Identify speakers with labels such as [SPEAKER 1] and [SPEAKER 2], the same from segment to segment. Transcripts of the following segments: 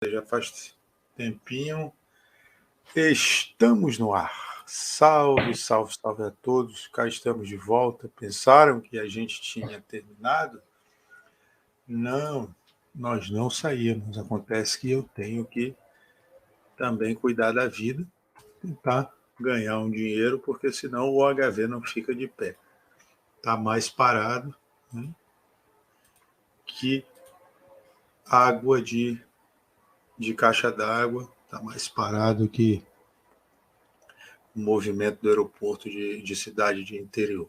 [SPEAKER 1] Já faz tempinho. Estamos no ar. Salve, salve, salve a todos. Cá estamos de volta. Pensaram que a gente tinha terminado? Não, nós não saímos. Acontece que eu tenho que também cuidar da vida, tentar ganhar um dinheiro, porque senão o HV não fica de pé. Está mais parado, né, que água de caixa d'água, está mais parado que o movimento do aeroporto de cidade de interior.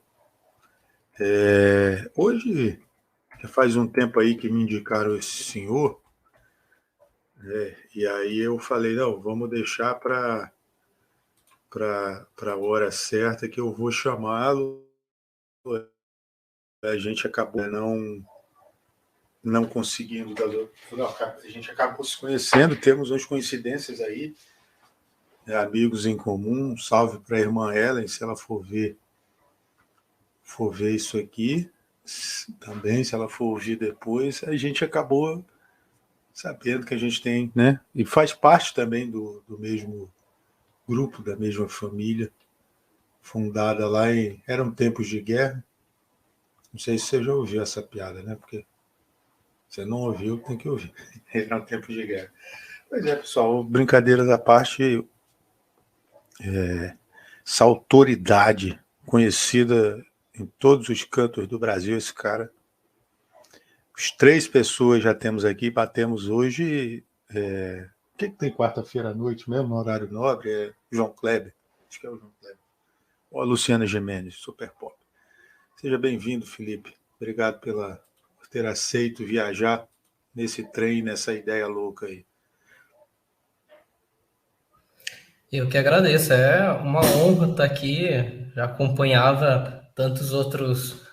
[SPEAKER 1] Hoje, já faz um tempo aí que me indicaram esse senhor, e aí eu falei, não, vamos deixar para a hora certa que eu vou chamá-lo. A gente acabou não conseguindo, a gente acabou se conhecendo, temos umas coincidências aí, amigos em comum. Salve para a irmã Ellen, se ela for ver isso aqui também, se ela for ouvir depois, a gente acabou sabendo que a gente tem, né? E faz parte também do mesmo grupo, da mesma família, fundada lá em... Eram tempos de guerra. Não sei se você já ouviu essa piada, né? Porque você não ouviu, tem que ouvir. Eram tempos de guerra. Pois é, pessoal, brincadeiras à parte, essa autoridade conhecida em todos os cantos do Brasil, esse cara. Os 3 pessoas já temos aqui, batemos hoje. O que tem quarta-feira à noite mesmo, no horário nobre? É João Kleber. Acho que é o João Kleber. Ou a Luciana Gimenez, Super Pop. Seja bem-vindo, Felipe. Obrigado por ter aceito viajar nesse trem, nessa ideia louca aí.
[SPEAKER 2] Eu que agradeço, é uma honra estar aqui. Já acompanhava tantos outros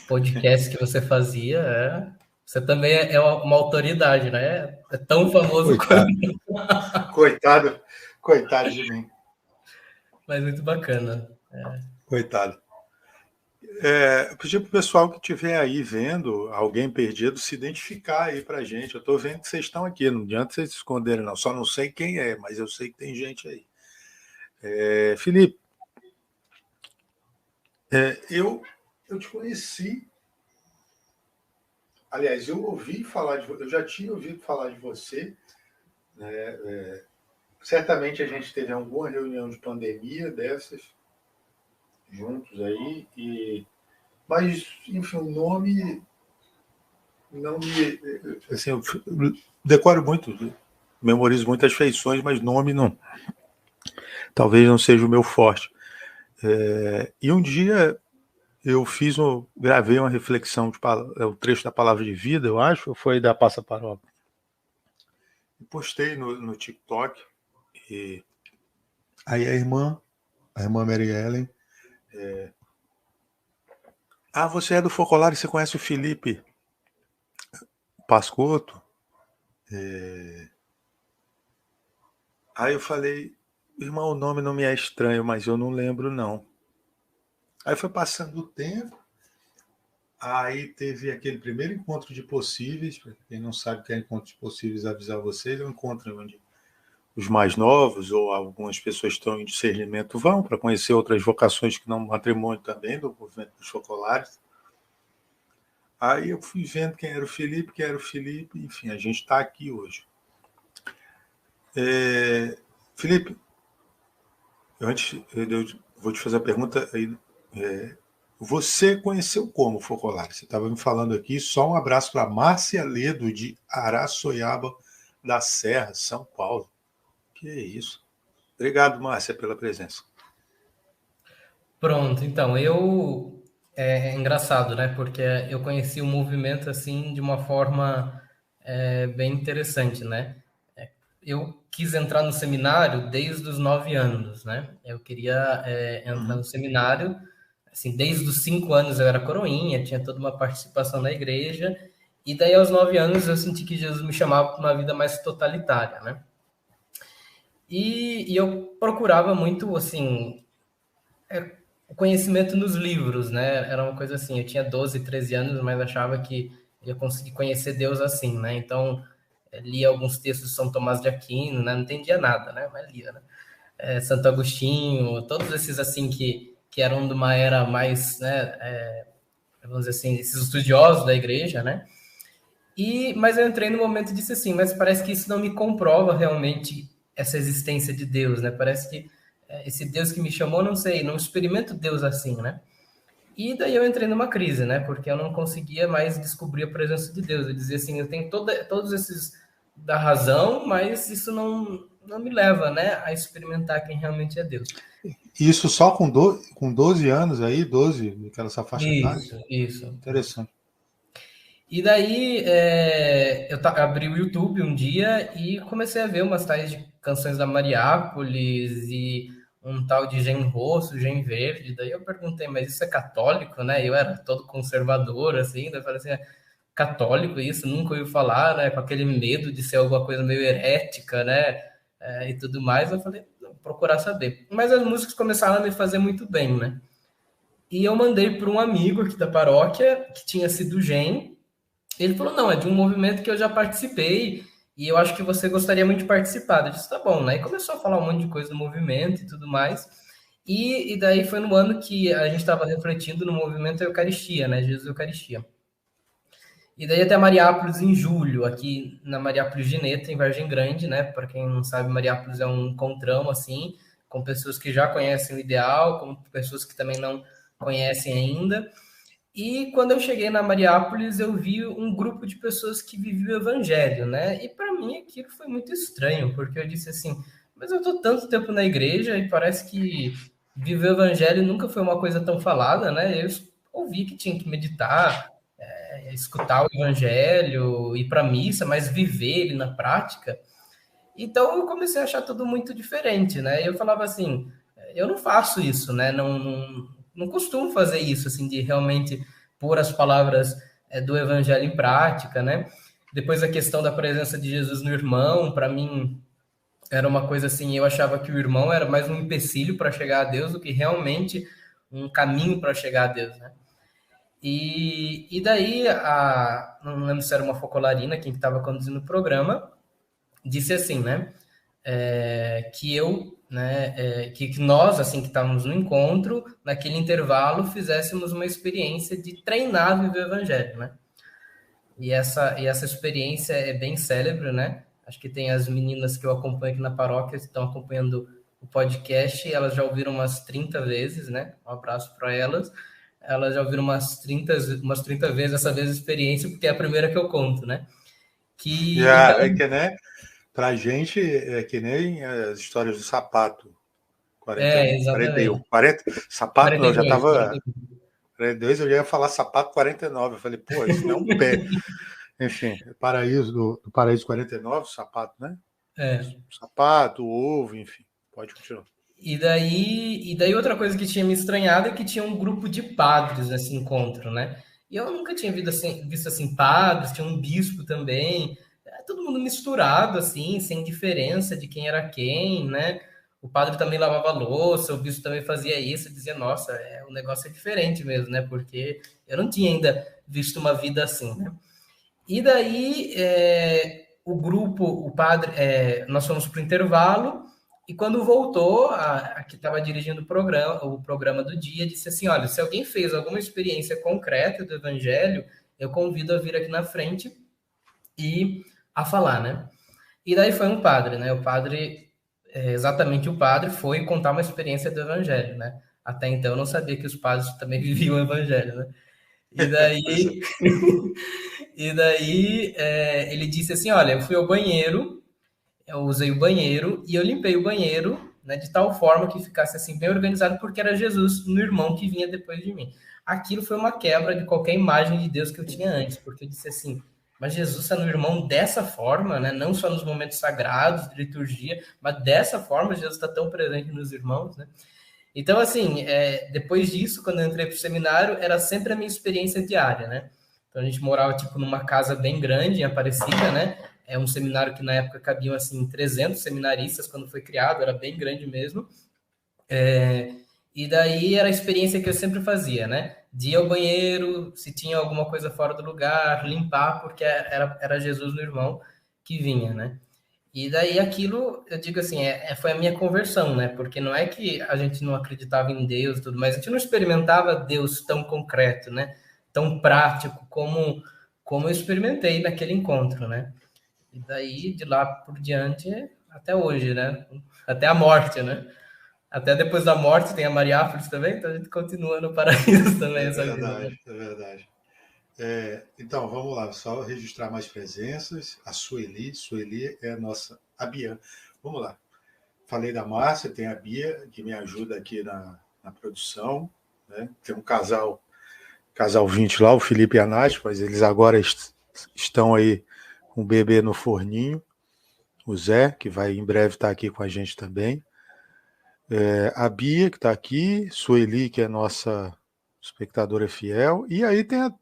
[SPEAKER 2] podcasts que você fazia. Você também é uma autoridade, né? É tão famoso quanto.
[SPEAKER 1] Coitado de mim.
[SPEAKER 2] Mas muito bacana.
[SPEAKER 1] Coitado. Eu pedi para o pessoal que estiver aí vendo alguém perdido se identificar aí para a gente. Eu estou vendo que vocês estão aqui, não adianta vocês se esconderem, não. Só não sei quem é, mas eu sei que tem gente aí. Felipe, eu te conheci. Aliás, eu já tinha ouvido falar de você, né? Certamente a gente teve alguma reunião de pandemia dessas juntos aí, mas, enfim, o nome não me. Assim, eu decoro muito, memorizo muitas feições, mas nome não. Talvez não seja o meu forte. E um dia eu gravei uma reflexão, o trecho da Palavra de Vida, eu acho, ou foi da Passa Parola. Postei no TikTok. E aí a irmã Mary Ellen, você é do Focolar e você conhece o Felipe Pascotto? Aí eu falei, irmão, o nome não me é estranho, mas eu não lembro não. Aí foi passando o tempo, aí teve aquele primeiro encontro de possíveis. Para quem não sabe o que é encontro de possíveis, avisar vocês, é um encontro onde os mais novos ou algumas pessoas que estão em discernimento vão para conhecer outras vocações que não matrimônio também, do movimento dos focolares. Aí eu fui vendo quem era o Felipe, enfim, a gente está aqui hoje. Felipe, eu vou te fazer a pergunta aí. Você conheceu como Focolar? Você estava me falando aqui. Só um abraço para Márcia Ledo, de Araçoiaba da Serra, São Paulo. Que é isso. Obrigado, Márcia, pela presença.
[SPEAKER 2] Pronto, então, é engraçado, né? Porque eu conheci o movimento, assim, de uma forma bem interessante, né? Eu quis entrar no seminário desde os 9 anos, né? Eu queria entrar no seminário, assim, desde os 5 anos eu era coroinha, tinha toda uma participação na igreja, e daí aos 9 anos eu senti que Jesus me chamava para uma vida mais totalitária, né? E eu procurava muito, assim, o conhecimento nos livros, né? Era uma coisa assim, eu tinha 12, 13 anos, mas achava que ia conseguir conhecer Deus assim, né? Então, lia alguns textos de São Tomás de Aquino, né? Não entendia nada, né? Mas lia, né? Santo Agostinho, todos esses assim que eram de uma era mais, né? Vamos dizer assim, esses estudiosos da igreja, né? Mas eu entrei no momento e disse assim, mas parece que isso não me comprova realmente essa existência de Deus, né? Parece que esse Deus que me chamou, não sei, não experimento Deus assim, né? E daí eu entrei numa crise, né? Porque eu não conseguia mais descobrir a presença de Deus. Eu dizia assim, eu tenho todos esses da razão, mas isso não me leva, né, a experimentar quem realmente é Deus.
[SPEAKER 1] Isso só com 12 anos aí, 12, aquela essa faixa etária?
[SPEAKER 2] Isso.
[SPEAKER 1] Interessante.
[SPEAKER 2] E daí abri o YouTube um dia e comecei a ver umas tais de canções da Mariápolis e um tal de Gen Rosso, Gen Verde. Daí eu perguntei, mas isso é católico, né? Eu era todo conservador, assim, daí eu falei assim, católico isso? Nunca ouvi falar, né? Com aquele medo de ser alguma coisa meio herética, né? E tudo mais. Eu falei, vou procurar saber. Mas as músicas começaram a me fazer muito bem, né? E eu mandei para um amigo aqui da paróquia, que tinha sido Gen. Ele falou, não, é de um movimento que eu já participei e eu acho que você gostaria muito de participar. Eu disse, tá bom, né? E começou a falar um monte de coisa do movimento e tudo mais. E daí foi no ano que a gente estava refletindo no movimento Eucaristia, né? Jesus Eucaristia. E daí até Mariápolis em julho, aqui na Mariápolis Gineta, em Vargem Grande, né? Para quem não sabe, Mariápolis é um encontrão, assim, com pessoas que já conhecem o ideal, com pessoas que também não conhecem ainda. E quando eu cheguei na Mariápolis, eu vi um grupo de pessoas que viviam o evangelho, né? E para mim aquilo foi muito estranho, porque eu disse assim, mas eu tô tanto tempo na igreja e parece que viver o evangelho nunca foi uma coisa tão falada, né? Eu ouvi que tinha que meditar, escutar o evangelho, ir para missa, mas viver ele na prática. Então eu comecei a achar tudo muito diferente, né? Eu falava assim, eu não faço isso, né? Não costumo fazer isso, assim, de realmente pôr as palavras do evangelho em prática, né? Depois a questão da presença de Jesus no irmão, para mim era uma coisa assim, eu achava que o irmão era mais um empecilho para chegar a Deus do que realmente um caminho para chegar a Deus, né? E daí, não lembro se era uma focolarina, quem estava conduzindo o programa, disse assim, né? Que eu, né? Que nós, assim, que estávamos no encontro, naquele intervalo, fizéssemos uma experiência de treinar viver o evangelho, né? E essa experiência é bem célebre, né? Acho que tem as meninas que eu acompanho aqui na paróquia, que estão acompanhando o podcast, e elas já ouviram umas 30 vezes, né? Um abraço para elas. Elas já ouviram umas 30 vezes essa vez a experiência, porque é a primeira que eu conto, né?
[SPEAKER 1] Yeah, é que nem, pra gente, é que nem as histórias do sapato. 41,
[SPEAKER 2] Exatamente.
[SPEAKER 1] 40, sapato não, já
[SPEAKER 2] 42,
[SPEAKER 1] estava
[SPEAKER 2] 42.
[SPEAKER 1] 42, eu já ia falar sapato 49. Eu falei, pô, isso não é um pé. Enfim, paraíso do paraíso 49, sapato, né? Sapato, ovo, enfim. Pode continuar.
[SPEAKER 2] E daí outra coisa que tinha me estranhado é que tinha um grupo de padres nesse encontro, né? E eu nunca tinha visto assim padres, tinha um bispo também, todo mundo misturado assim, sem diferença de quem era quem, né? O padre também lavava louça, o bispo também fazia isso, dizia, nossa, o negócio é diferente mesmo, né? Porque eu não tinha ainda visto uma vida assim, né? E daí o grupo, o padre, nós fomos para o intervalo e quando voltou, a que estava dirigindo o programa do dia, disse assim, olha, se alguém fez alguma experiência concreta do evangelho, eu convido a vir aqui na frente e a falar, né? E daí foi um padre, né? O padre, exatamente o padre, foi contar uma experiência do evangelho, né? Até então eu não sabia que os padres também viviam o evangelho, né? E daí, ele disse assim, olha, eu fui ao banheiro, eu usei o banheiro e eu limpei o banheiro, né, de tal forma que ficasse assim bem organizado, porque era Jesus no irmão que vinha depois de mim. Aquilo foi uma quebra de qualquer imagem de Deus que eu tinha antes, porque eu disse assim, mas Jesus está no irmão dessa forma, né? Não só nos momentos sagrados de liturgia, mas dessa forma Jesus está tão presente nos irmãos, né? Então, assim, depois disso, quando eu entrei para o seminário, era sempre a minha experiência diária, né? Então, a gente morava, tipo, numa casa bem grande, em Aparecida, né? É um seminário que, na época, cabiam, assim, 300 seminaristas, quando foi criado, era bem grande mesmo. E daí era a experiência que eu sempre fazia, né? De ir ao banheiro, se tinha alguma coisa fora do lugar, limpar, porque era Jesus no irmão. que vinha, né? E daí aquilo, eu digo assim, foi a minha conversão, né? Porque não é que a gente não acreditava em Deus e tudo, mas a gente não experimentava Deus tão concreto, né? Tão prático como eu experimentei naquele encontro, né? E daí, de lá por diante, até hoje, né? Até a morte, né? Até depois da morte tem a Mariápolis também, então a gente continua no paraíso também,
[SPEAKER 1] É
[SPEAKER 2] essa vida, né?
[SPEAKER 1] verdade, é verdade. Então, vamos lá, só registrar mais presenças. A Sueli é a nossa, a Bia. Vamos lá. Falei da Márcia, tem a Bia, que me ajuda aqui na produção. Né? Tem um casal 20 lá, o Felipe e a Nath, mas eles agora estão aí com o bebê no forninho. O Zé, que vai em breve estar aqui com a gente também. A Bia, que está aqui. Sueli, que é nossa espectadora fiel. E aí tem as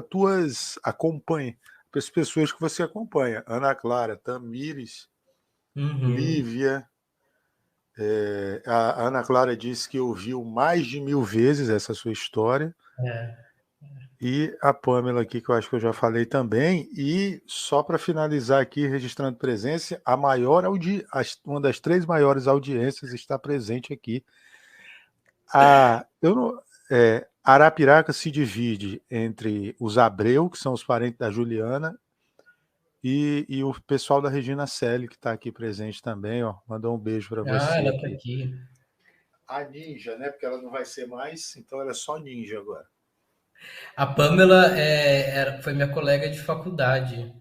[SPEAKER 1] tuas as pessoas que você acompanha. Ana Clara, Tamires,
[SPEAKER 2] Uhum.
[SPEAKER 1] Lívia. A Ana Clara disse que ouviu mais de 1000 vezes essa sua história.
[SPEAKER 2] É.
[SPEAKER 1] E a Pamela aqui, que eu acho que eu já falei também. E só para finalizar aqui, registrando presença, uma das 3 maiores audiências está presente aqui. Eu não, Arapiraca se divide entre os Abreu, que são os parentes da Juliana, e o pessoal da Regina Selle, que está aqui presente também. Ó, mandou um beijo para
[SPEAKER 2] Ah,
[SPEAKER 1] você
[SPEAKER 2] ela tá
[SPEAKER 1] aqui.
[SPEAKER 2] aqui.
[SPEAKER 1] A Ninja, né? Porque ela não vai ser mais, então ela é só Ninja agora.
[SPEAKER 2] A Pamela foi minha colega de faculdade.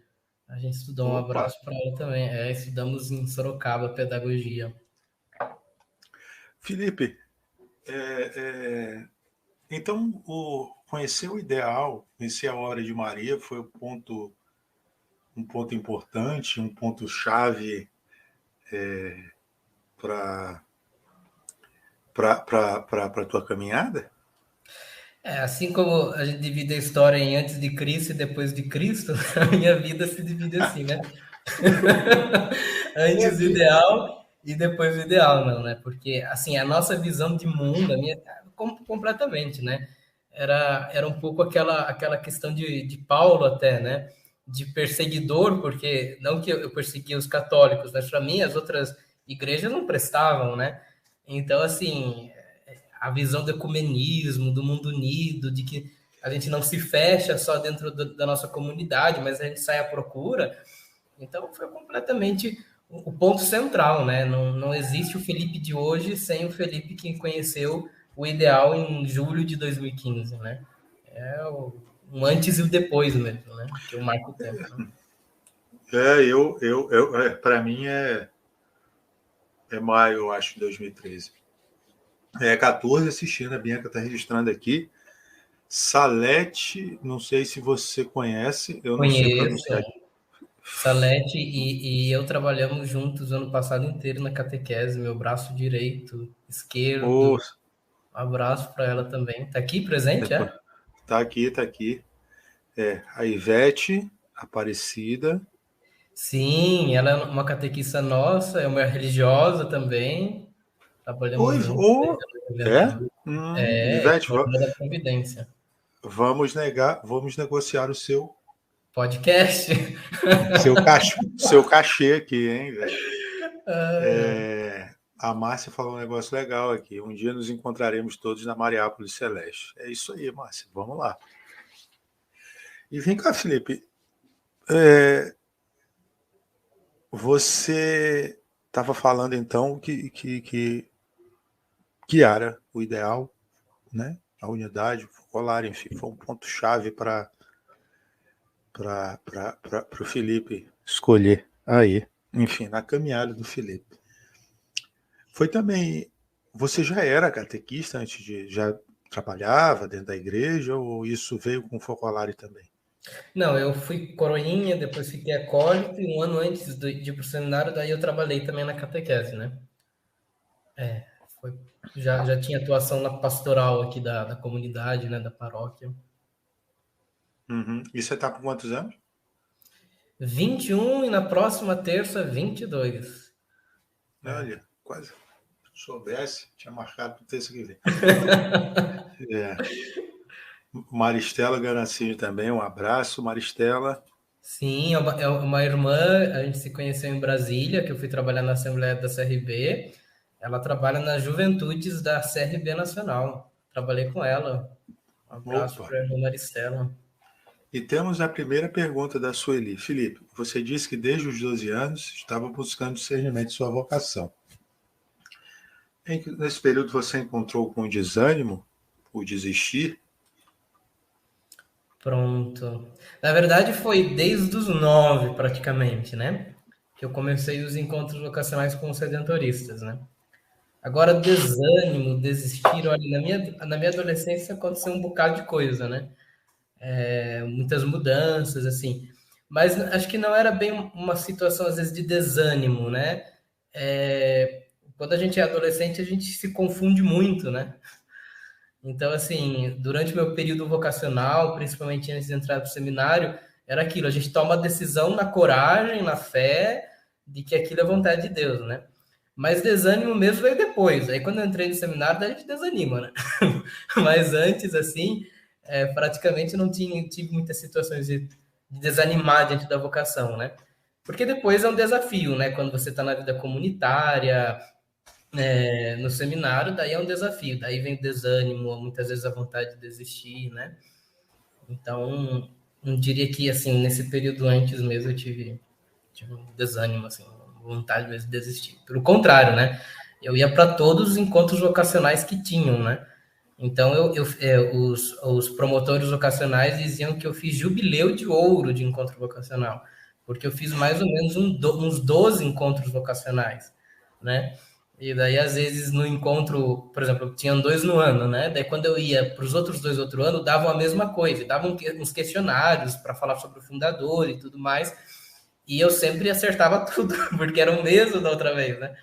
[SPEAKER 2] A gente estudou, um
[SPEAKER 1] Opa!
[SPEAKER 2] abraço para ela também. Estudamos em Sorocaba, pedagogia.
[SPEAKER 1] Felipe, então conhecer o ideal, conhecer a obra de Maria foi um ponto importante, um ponto chave para a tua caminhada?
[SPEAKER 2] Assim como a gente divide a história em antes de Cristo e depois de Cristo, a minha vida se divide assim, né? Antes o ideal e depois o ideal, não, né? Porque, assim, a nossa visão de mundo, a minha, completamente, né? Era um pouco aquela questão de Paulo até, né? De perseguidor, porque não que eu perseguia os católicos, mas para mim as outras igrejas não prestavam, né? Então, assim, a visão do ecumenismo, do mundo unido, de que a gente não se fecha só dentro da nossa comunidade, mas a gente sai à procura. Então foi completamente o ponto central, né? Não existe o Felipe de hoje sem o Felipe que conheceu o ideal em julho de 2015, né? Um antes e o depois mesmo, né? Que eu marco o tempo. Né?
[SPEAKER 1] Para mim é maio, eu acho, de 2013. 14 assistindo, a Bianca está registrando aqui. Salete, não sei se você conhece, eu não sei
[SPEAKER 2] Conheço.
[SPEAKER 1] pronunciar.
[SPEAKER 2] Salete e eu trabalhamos juntos o ano passado inteiro na catequese, meu braço direito, esquerdo.
[SPEAKER 1] Oh,
[SPEAKER 2] Um abraço para ela também. Tá aqui presente,
[SPEAKER 1] depois,
[SPEAKER 2] é?
[SPEAKER 1] tá aqui, tá aqui. A Ivete Aparecida.
[SPEAKER 2] Sim, ela é uma catequista nossa, é uma religiosa também. Trabalhamos
[SPEAKER 1] Oi,
[SPEAKER 2] juntos
[SPEAKER 1] oh,
[SPEAKER 2] no evento.
[SPEAKER 1] Ivete,
[SPEAKER 2] Irmã da Providência.
[SPEAKER 1] vamos negociar o
[SPEAKER 2] Podcast.
[SPEAKER 1] seu cachê aqui, hein, Ivete? A Márcia falou um negócio legal aqui. Um dia nos encontraremos todos na Mariápolis Celeste. É isso aí, Márcia. Vamos lá. E vem cá, Felipe. Você estava falando então que era o ideal, né? A unidade, o focolar, enfim, foi um ponto-chave para o Felipe escolher aí, enfim, na caminhada do Felipe. Foi também. Você já era catequista antes de. Já trabalhava dentro da igreja ou isso veio com o focolare também?
[SPEAKER 2] Não, eu fui coroinha, depois fiquei acólito e um ano antes de ir para o seminário, daí eu trabalhei também na catequese, né? Foi, já tinha atuação na pastoral aqui da comunidade, né, da paróquia.
[SPEAKER 1] Uhum. E você está com quantos anos?
[SPEAKER 2] 21 e na próxima terça, 22.
[SPEAKER 1] Olha, quase. Se soubesse, tinha marcado para terça que vem. É. Maristela Garancini também, um abraço, Maristela.
[SPEAKER 2] Sim, é uma irmã, a gente se conheceu em Brasília, que eu fui trabalhar na Assembleia da CRB. Ela trabalha nas Juventudes da CRB Nacional. Trabalhei com ela. Um abraço
[SPEAKER 1] Opa!
[SPEAKER 2] para a irmã Maristela.
[SPEAKER 1] E temos a primeira pergunta da Sueli. Felipe, você disse que desde os 12 anos estava buscando discernimento de sua vocação. Nesse período você encontrou com desânimo, o desistir?
[SPEAKER 2] Pronto. Na verdade, foi desde os 9, praticamente, né? Que eu comecei os encontros vocacionais com os redentoristas, né? Agora, desânimo, desistir, olha, na minha adolescência aconteceu um bocado de coisa, né? Muitas mudanças, assim. Mas acho que não era bem uma situação, às vezes, de desânimo, né? Quando a gente é adolescente, a gente se confunde muito, né? Então, assim, durante meu período vocacional, principalmente antes de entrar para o seminário, era aquilo, a gente toma a decisão na coragem, na fé, de que aquilo é vontade de Deus, né? Mas desânimo mesmo veio depois. Aí quando eu entrei no seminário, daí a gente desanima, né? Mas antes, assim, praticamente não tive muitas situações de desanimar diante da vocação, né? Porque depois é um desafio, né? Quando você está na vida comunitária, no seminário, daí é um desafio. Daí vem o desânimo, muitas vezes a vontade de desistir, né? Então, não diria que, assim, nesse período antes mesmo eu tive um desânimo, assim, vontade mesmo de desistir. Pelo contrário, né? Eu ia para todos os encontros vocacionais que tinham, né? Então, os promotores vocacionais diziam que eu fiz jubileu de ouro de encontro vocacional, porque eu fiz mais ou menos uns 12 encontros vocacionais, né? E daí, às vezes, no encontro, por exemplo, tinham 2 no ano, né? Daí, quando eu ia para os outros 2 outro ano, davam a mesma coisa, davam uns questionários para falar sobre o fundador e tudo mais, e eu sempre acertava tudo, porque era o mesmo da outra vez, né?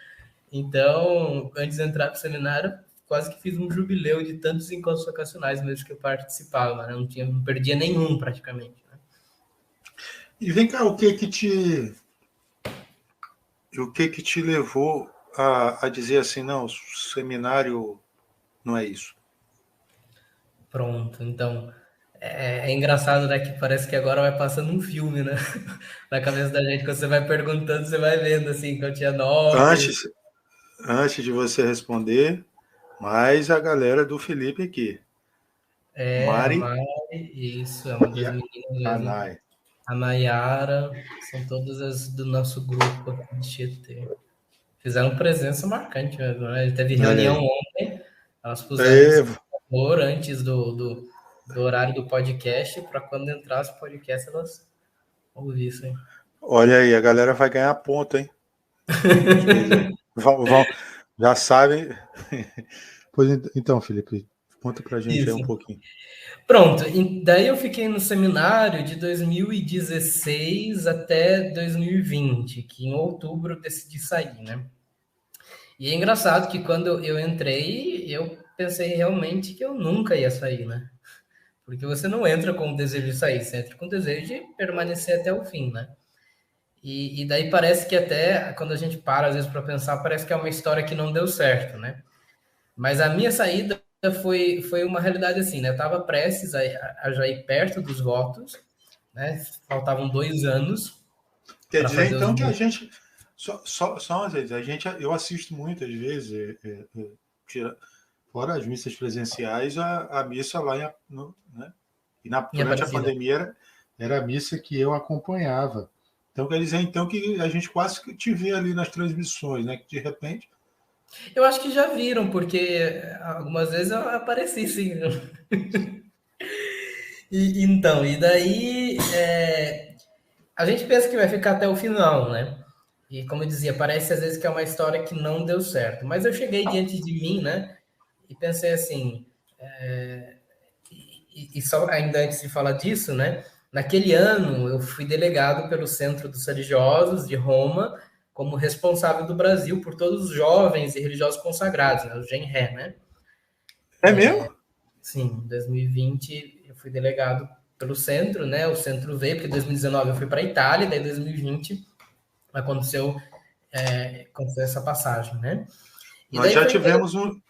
[SPEAKER 2] Então, antes de entrar para o seminário, quase que fiz um jubileu de tantos encontros vocacionais mesmo que eu participava, né? Não perdia nenhum praticamente. Né?
[SPEAKER 1] E vem cá, o que que te levou a dizer assim, não, seminário não é isso?
[SPEAKER 2] Pronto, então é engraçado, né? Que parece que agora vai passando um filme, né? Na cabeça da gente, quando você vai perguntando, você vai vendo assim, que eu tinha 9.
[SPEAKER 1] Antes, antes de você responder, mais a galera do Felipe aqui.
[SPEAKER 2] A
[SPEAKER 1] Mari
[SPEAKER 2] Mari, isso, é uma
[SPEAKER 1] e
[SPEAKER 2] das meninas
[SPEAKER 1] a
[SPEAKER 2] mesmo.
[SPEAKER 1] Nai.
[SPEAKER 2] A Nayara, são todas as do nosso grupo aqui de Tietê. Fizeram presença marcante mesmo, né? Teve
[SPEAKER 1] Olha
[SPEAKER 2] reunião
[SPEAKER 1] aí.
[SPEAKER 2] ontem, elas puseram um
[SPEAKER 1] É,
[SPEAKER 2] despertador antes do horário do podcast, para quando entrasse o podcast elas ouvissem.
[SPEAKER 1] olha aí, a galera vai ganhar ponto, hein? Já sabem. Pois então, Felipe, conta pra gente aí
[SPEAKER 2] Isso.
[SPEAKER 1] um pouquinho.
[SPEAKER 2] Pronto, daí eu fiquei no seminário de 2016 até 2020, que em outubro eu decidi sair, né? E é engraçado que quando eu entrei, eu pensei realmente que eu nunca ia sair, né? Porque você não entra com o desejo de sair, você entra com o desejo de permanecer até o fim, né? E daí parece que até, quando a gente para às vezes para pensar, parece que é uma história que não deu certo, né? Mas a minha saída foi uma realidade assim, né? Eu estava prestes a já ir perto dos votos, né? Faltavam 2 anos
[SPEAKER 1] Quer
[SPEAKER 2] para
[SPEAKER 1] dizer,
[SPEAKER 2] fazer os
[SPEAKER 1] então, que a
[SPEAKER 2] votos.
[SPEAKER 1] gente. Só às vezes, eu assisto muitas vezes, fora as missas presenciais, a missa lá né? E
[SPEAKER 2] Minha
[SPEAKER 1] durante a
[SPEAKER 2] parecida.
[SPEAKER 1] pandemia era a missa que eu acompanhava. Então quer dizer então que a gente quase que te vê ali nas transmissões, né? Que de repente.
[SPEAKER 2] Eu acho que já viram, porque algumas vezes eu apareci, sim. E daí a gente pensa que vai ficar até o final, né? E como eu dizia, parece às vezes que é uma história que não deu certo. Mas eu cheguei diante de mim, né? E pensei assim, e só ainda antes de falar disso, né? Naquele ano eu fui delegado pelo Centro dos Religiosos de Roma como responsável do Brasil por todos os jovens e religiosos consagrados, né? O GENRE, né?
[SPEAKER 1] É mesmo?
[SPEAKER 2] Sim, em 2020 eu fui delegado pelo centro, né? O centro veio, porque em 2019 eu fui para a Itália, daí em 2020 aconteceu essa passagem, né? E
[SPEAKER 1] Nós
[SPEAKER 2] daí
[SPEAKER 1] já
[SPEAKER 2] foi interessante.
[SPEAKER 1] tivemos um,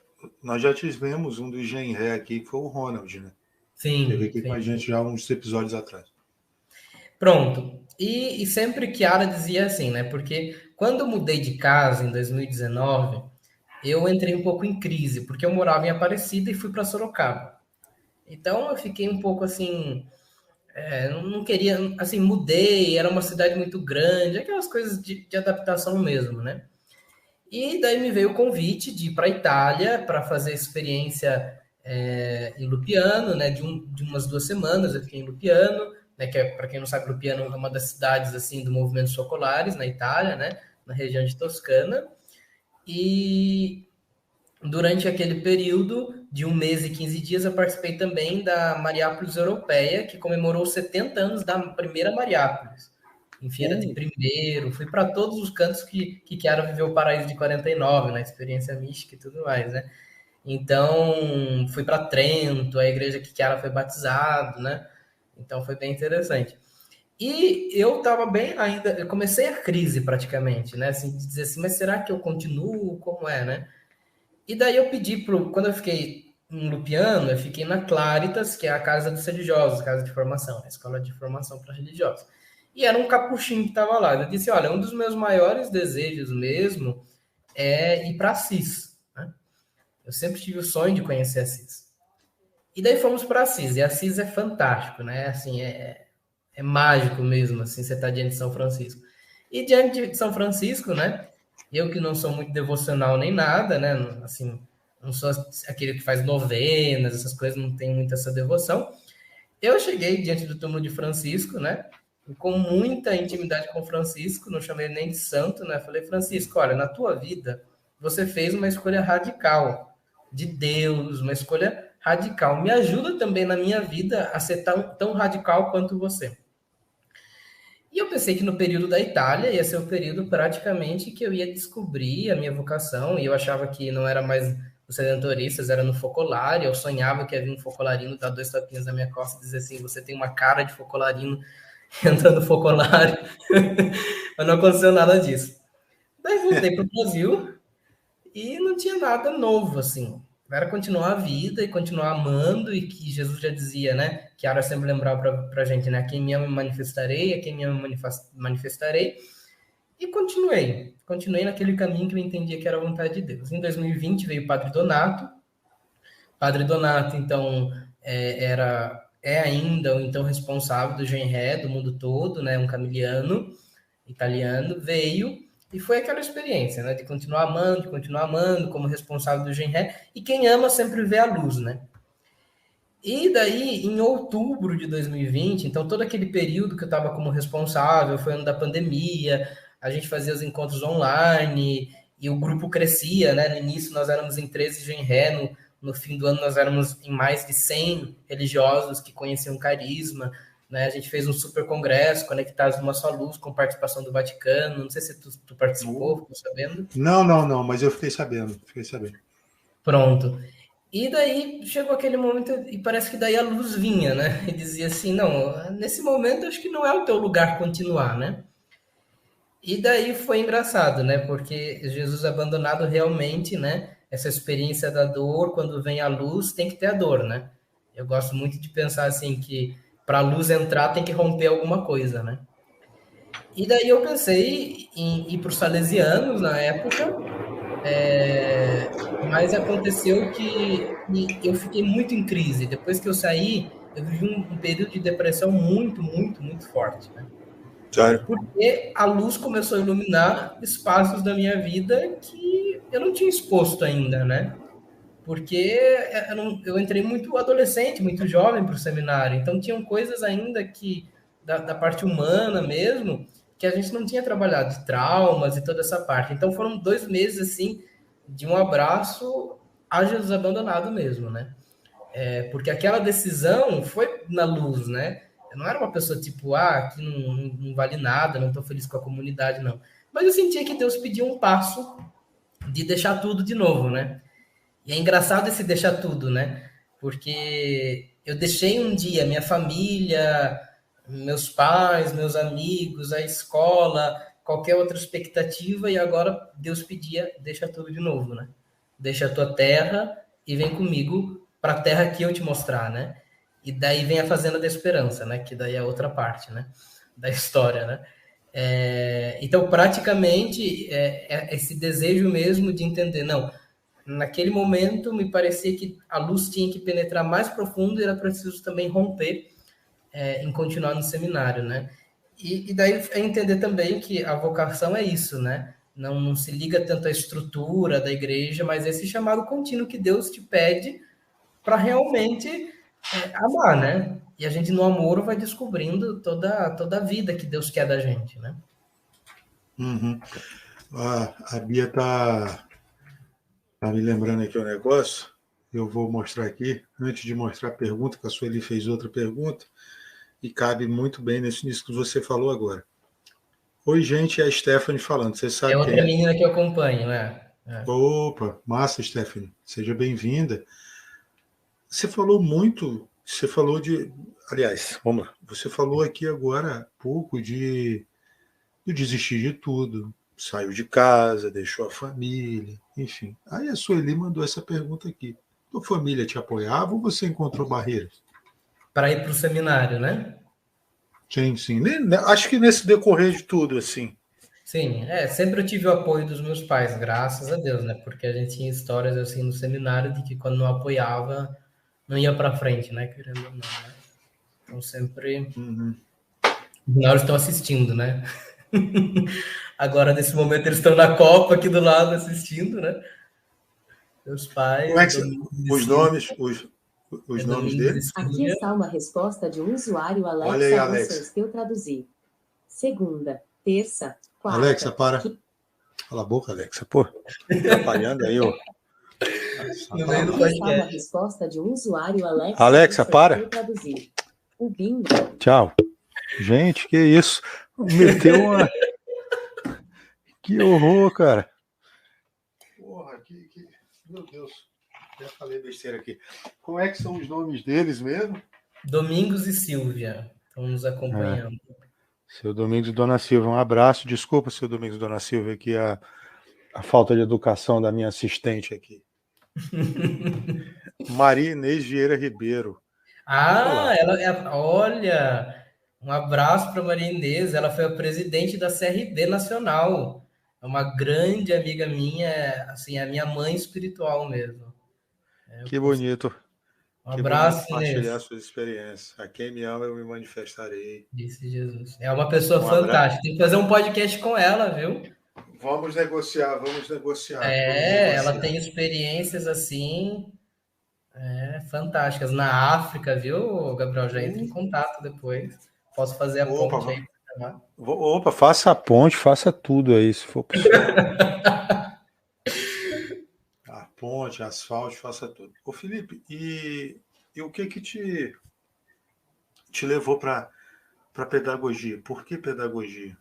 [SPEAKER 1] nós já tivemos um do Genré aqui, que foi o Ronald, né? Teve
[SPEAKER 2] Sim,
[SPEAKER 1] aqui com a
[SPEAKER 2] sim.
[SPEAKER 1] gente já uns episódios atrás.
[SPEAKER 2] Pronto. E sempre Kiara dizia assim, né? Porque quando eu mudei de casa em 2019, eu entrei um pouco em crise, porque eu morava em Aparecida e fui para Sorocaba. Então eu fiquei um pouco assim, não queria, assim, mudei, era uma cidade muito grande, aquelas coisas de adaptação mesmo, né? E daí me veio o convite de ir para a Itália para fazer experiência em Lupiano, né? De umas 2 semanas eu fiquei em Lupiano, né? Que para quem não sabe, Lupiano é uma das cidades assim do movimento Socolares na Itália, né? Na região de Toscana. E durante aquele período de 1 mês e 15 dias, eu participei também da Mariápolis Europeia, que comemorou 70 anos da primeira Mariápolis. Em Feira de Primeiro, fui para todos os cantos que Chiara viveu o Paraíso de 49, na experiência mística e tudo mais, né? Então, fui para Trento, a igreja que Chiara foi batizado, né? Então, foi bem interessante. E eu estava bem ainda, eu comecei a crise praticamente, né? Assim, de dizer assim, mas será que eu continuo? Como é, né? E daí eu pedi quando eu fiquei em Lupiano, eu fiquei na Claritas, que é a casa dos religiosos, casa de formação, a escola de formação para religiosos. E era um capuchinho que estava lá. Eu disse, olha, um dos meus maiores desejos mesmo é ir para Assis, né? Eu sempre tive o sonho de conhecer Assis. E daí fomos para Assis, e Assis é fantástico, né? Assim, é mágico mesmo, assim, você está diante de São Francisco. E diante de São Francisco, né? Eu que não sou muito devocional nem nada, né? Assim, não sou aquele que faz novenas, essas coisas, não tenho muita essa devoção. Eu cheguei diante do túmulo de Francisco, né? Com muita intimidade com Francisco, não chamei nem de santo, né? Falei, Francisco, olha, na tua vida você fez uma escolha radical de Deus, uma escolha radical. Me ajuda também na minha vida a ser tão radical quanto você. E eu pensei que no período da Itália ia ser o período praticamente que eu ia descobrir a minha vocação, e eu achava que não era mais os Redentoristas, era no Focolare. Eu sonhava que havia um focolarino dar 2 tapinhas na minha costa e dizer assim: você tem uma cara de focolarino, entrando no Focolare. Mas não aconteceu nada disso. Daí voltei para o Brasil e não tinha nada novo, assim. Era continuar a vida e continuar amando, e que Jesus já dizia, né? Que era sempre lembrar para a gente, né? A quem me ama me manifestarei, a quem me ama manifestarei. E continuei naquele caminho que eu entendia que era a vontade de Deus. Em 2020 veio o Padre Donato. Padre Donato, então, é ainda o então responsável do Genré, do mundo todo, né? Um camiliano italiano, veio e foi aquela experiência, né? De continuar amando, como responsável do Genré. E quem ama sempre vê a luz, né? E daí, em outubro de 2020, então todo aquele período que eu estava como responsável, foi ano da pandemia, a gente fazia os encontros online e o grupo crescia, né? No início nós éramos em 13 Genré, no fim do ano nós éramos em mais de 100 religiosos que conheciam carisma, né? A gente fez um super congresso, Conectados numa Só Luz, com participação do Vaticano. Não sei se tu participou, ficou sabendo?
[SPEAKER 1] Não, mas eu fiquei sabendo.
[SPEAKER 2] Pronto. E daí chegou aquele momento e parece que daí a luz vinha, né? E dizia assim, não, nesse momento acho que não é o teu lugar continuar, né? E daí foi engraçado, né? Porque Jesus abandonado realmente, né? Essa experiência da dor, quando vem a luz, tem que ter a dor, né? Eu gosto muito de pensar assim que para a luz entrar tem que romper alguma coisa, né? E daí eu pensei em ir para os salesianos na época, mas aconteceu que eu fiquei muito em crise. Depois que eu saí, eu vivi um período de depressão muito, muito, muito forte, né?
[SPEAKER 1] Sério?
[SPEAKER 2] Porque a luz começou a iluminar espaços da minha vida que eu não tinha exposto ainda, né? Porque eu entrei muito adolescente, muito jovem para o seminário, então tinham coisas ainda que, da parte humana mesmo, que a gente não tinha trabalhado, de traumas e toda essa parte. Então foram 2 meses, assim, de um abraço a Jesus abandonado mesmo, né? Porque aquela decisão foi na luz, né? Eu não era uma pessoa tipo, aqui não vale nada, não estou feliz com a comunidade, não. Mas eu sentia que Deus pediu um passo de deixar tudo de novo, né? E é engraçado esse deixar tudo, né? Porque eu deixei um dia minha família, meus pais, meus amigos, a escola, qualquer outra expectativa, e agora Deus pedia, deixa tudo de novo, né? Deixa a tua terra e vem comigo para a terra que eu te mostrar, né? E daí vem a Fazenda da Esperança, né? Que daí é a outra parte, né? da história, né? Então, praticamente, esse desejo mesmo de entender, não, naquele momento me parecia que a luz tinha que penetrar mais profundo e era preciso também romper em continuar no seminário, né? E daí é entender também que a vocação é isso, né? Não se liga tanto à estrutura da igreja, mas esse chamado contínuo que Deus te pede para realmente amar, né? E a gente no amor vai descobrindo toda a vida que Deus quer da gente, né?
[SPEAKER 1] Uhum. A Bia tá me lembrando aqui o negócio. Eu vou mostrar aqui, antes de mostrar a pergunta, que a Sueli fez outra pergunta, e cabe muito bem nisso que você falou agora. Oi, gente, é a Stephanie falando. Você
[SPEAKER 2] É
[SPEAKER 1] sabe quem
[SPEAKER 2] outra
[SPEAKER 1] é?
[SPEAKER 2] menina que eu acompanho, né?
[SPEAKER 1] Opa, massa, Stephanie. Seja bem-vinda. Você falou de. Aliás, vamos lá. Você falou aqui agora há pouco de desistir de tudo. Saiu de casa, deixou a família, enfim. Aí a Sueli mandou essa pergunta aqui. Tua família te apoiava ou você encontrou barreiras?
[SPEAKER 2] Para ir para o seminário, né?
[SPEAKER 1] Sim, sim. Acho que nesse decorrer de tudo, assim.
[SPEAKER 2] Sim, sempre eu tive o apoio dos meus pais, graças a Deus, né? Porque a gente tinha histórias assim no seminário de que quando não apoiava, não ia para frente, né? Querendo ou não, né? Então sempre
[SPEAKER 1] Uhum.
[SPEAKER 2] na hora estão assistindo, né? Agora, nesse momento, eles estão na Copa aqui do lado assistindo, né? Meus
[SPEAKER 1] Como
[SPEAKER 2] pais,
[SPEAKER 1] é
[SPEAKER 2] o
[SPEAKER 1] que
[SPEAKER 2] Domingos e
[SPEAKER 1] os
[SPEAKER 2] Silvia.
[SPEAKER 1] nomes, os
[SPEAKER 2] É
[SPEAKER 1] nomes
[SPEAKER 2] Domingos e
[SPEAKER 1] dele?
[SPEAKER 3] Aqui
[SPEAKER 2] Silvia.
[SPEAKER 3] está uma resposta de um usuário
[SPEAKER 1] Olha aí,
[SPEAKER 3] Alexa
[SPEAKER 1] Alexa.
[SPEAKER 3] Vocês que eu traduzi. Segunda, terça, quarta.
[SPEAKER 1] Alexa, para. Cala a boca, Alexa. Pô, atrapalhando aí, ó.
[SPEAKER 2] No meio do
[SPEAKER 3] Aqui está uma
[SPEAKER 2] podcast.
[SPEAKER 3] resposta de um usuário Alexa
[SPEAKER 1] Alexa,
[SPEAKER 3] Vocês
[SPEAKER 1] para.
[SPEAKER 3] que eu traduzi. O bingo.
[SPEAKER 1] Tchau. Gente, que isso? Meteu uma. Que horror, cara. Porra, meu Deus. Já falei besteira aqui. Como é que são os nomes deles mesmo?
[SPEAKER 2] Domingos e Silvia estão nos acompanhando.
[SPEAKER 1] Seu Domingos e Dona Silva, um abraço. Desculpa, seu Domingos e Dona Silva, aqui a falta de educação da minha assistente aqui. Maria Inês Vieira Ribeiro.
[SPEAKER 2] Ah,
[SPEAKER 1] Olá.
[SPEAKER 2] olha, um abraço para Maria Inês, ela foi a presidente da CRB Nacional. É uma grande amiga minha, assim, é a minha mãe espiritual mesmo.
[SPEAKER 1] Que bonito.
[SPEAKER 2] Um
[SPEAKER 1] Que bonito
[SPEAKER 2] abraço,
[SPEAKER 1] partilhar
[SPEAKER 2] Inês,
[SPEAKER 1] suas experiências. A quem me ama, eu me manifestarei.
[SPEAKER 2] disse Jesus. É uma pessoa
[SPEAKER 1] Um abraço.
[SPEAKER 2] fantástica. Tem que fazer um podcast com ela, viu?
[SPEAKER 1] Vamos negociar, vamos negociar.
[SPEAKER 2] Ela tem experiências assim, fantásticas. Na África, viu, Gabriel? Já entra em contato depois. Posso fazer a ponte
[SPEAKER 1] Opa,
[SPEAKER 2] aí.
[SPEAKER 1] opa, faça a ponte, faça tudo aí, se for possível. A ponte, asfalto, faça tudo. Ô Felipe, e o que te levou para pedagogia? Por que pedagogia?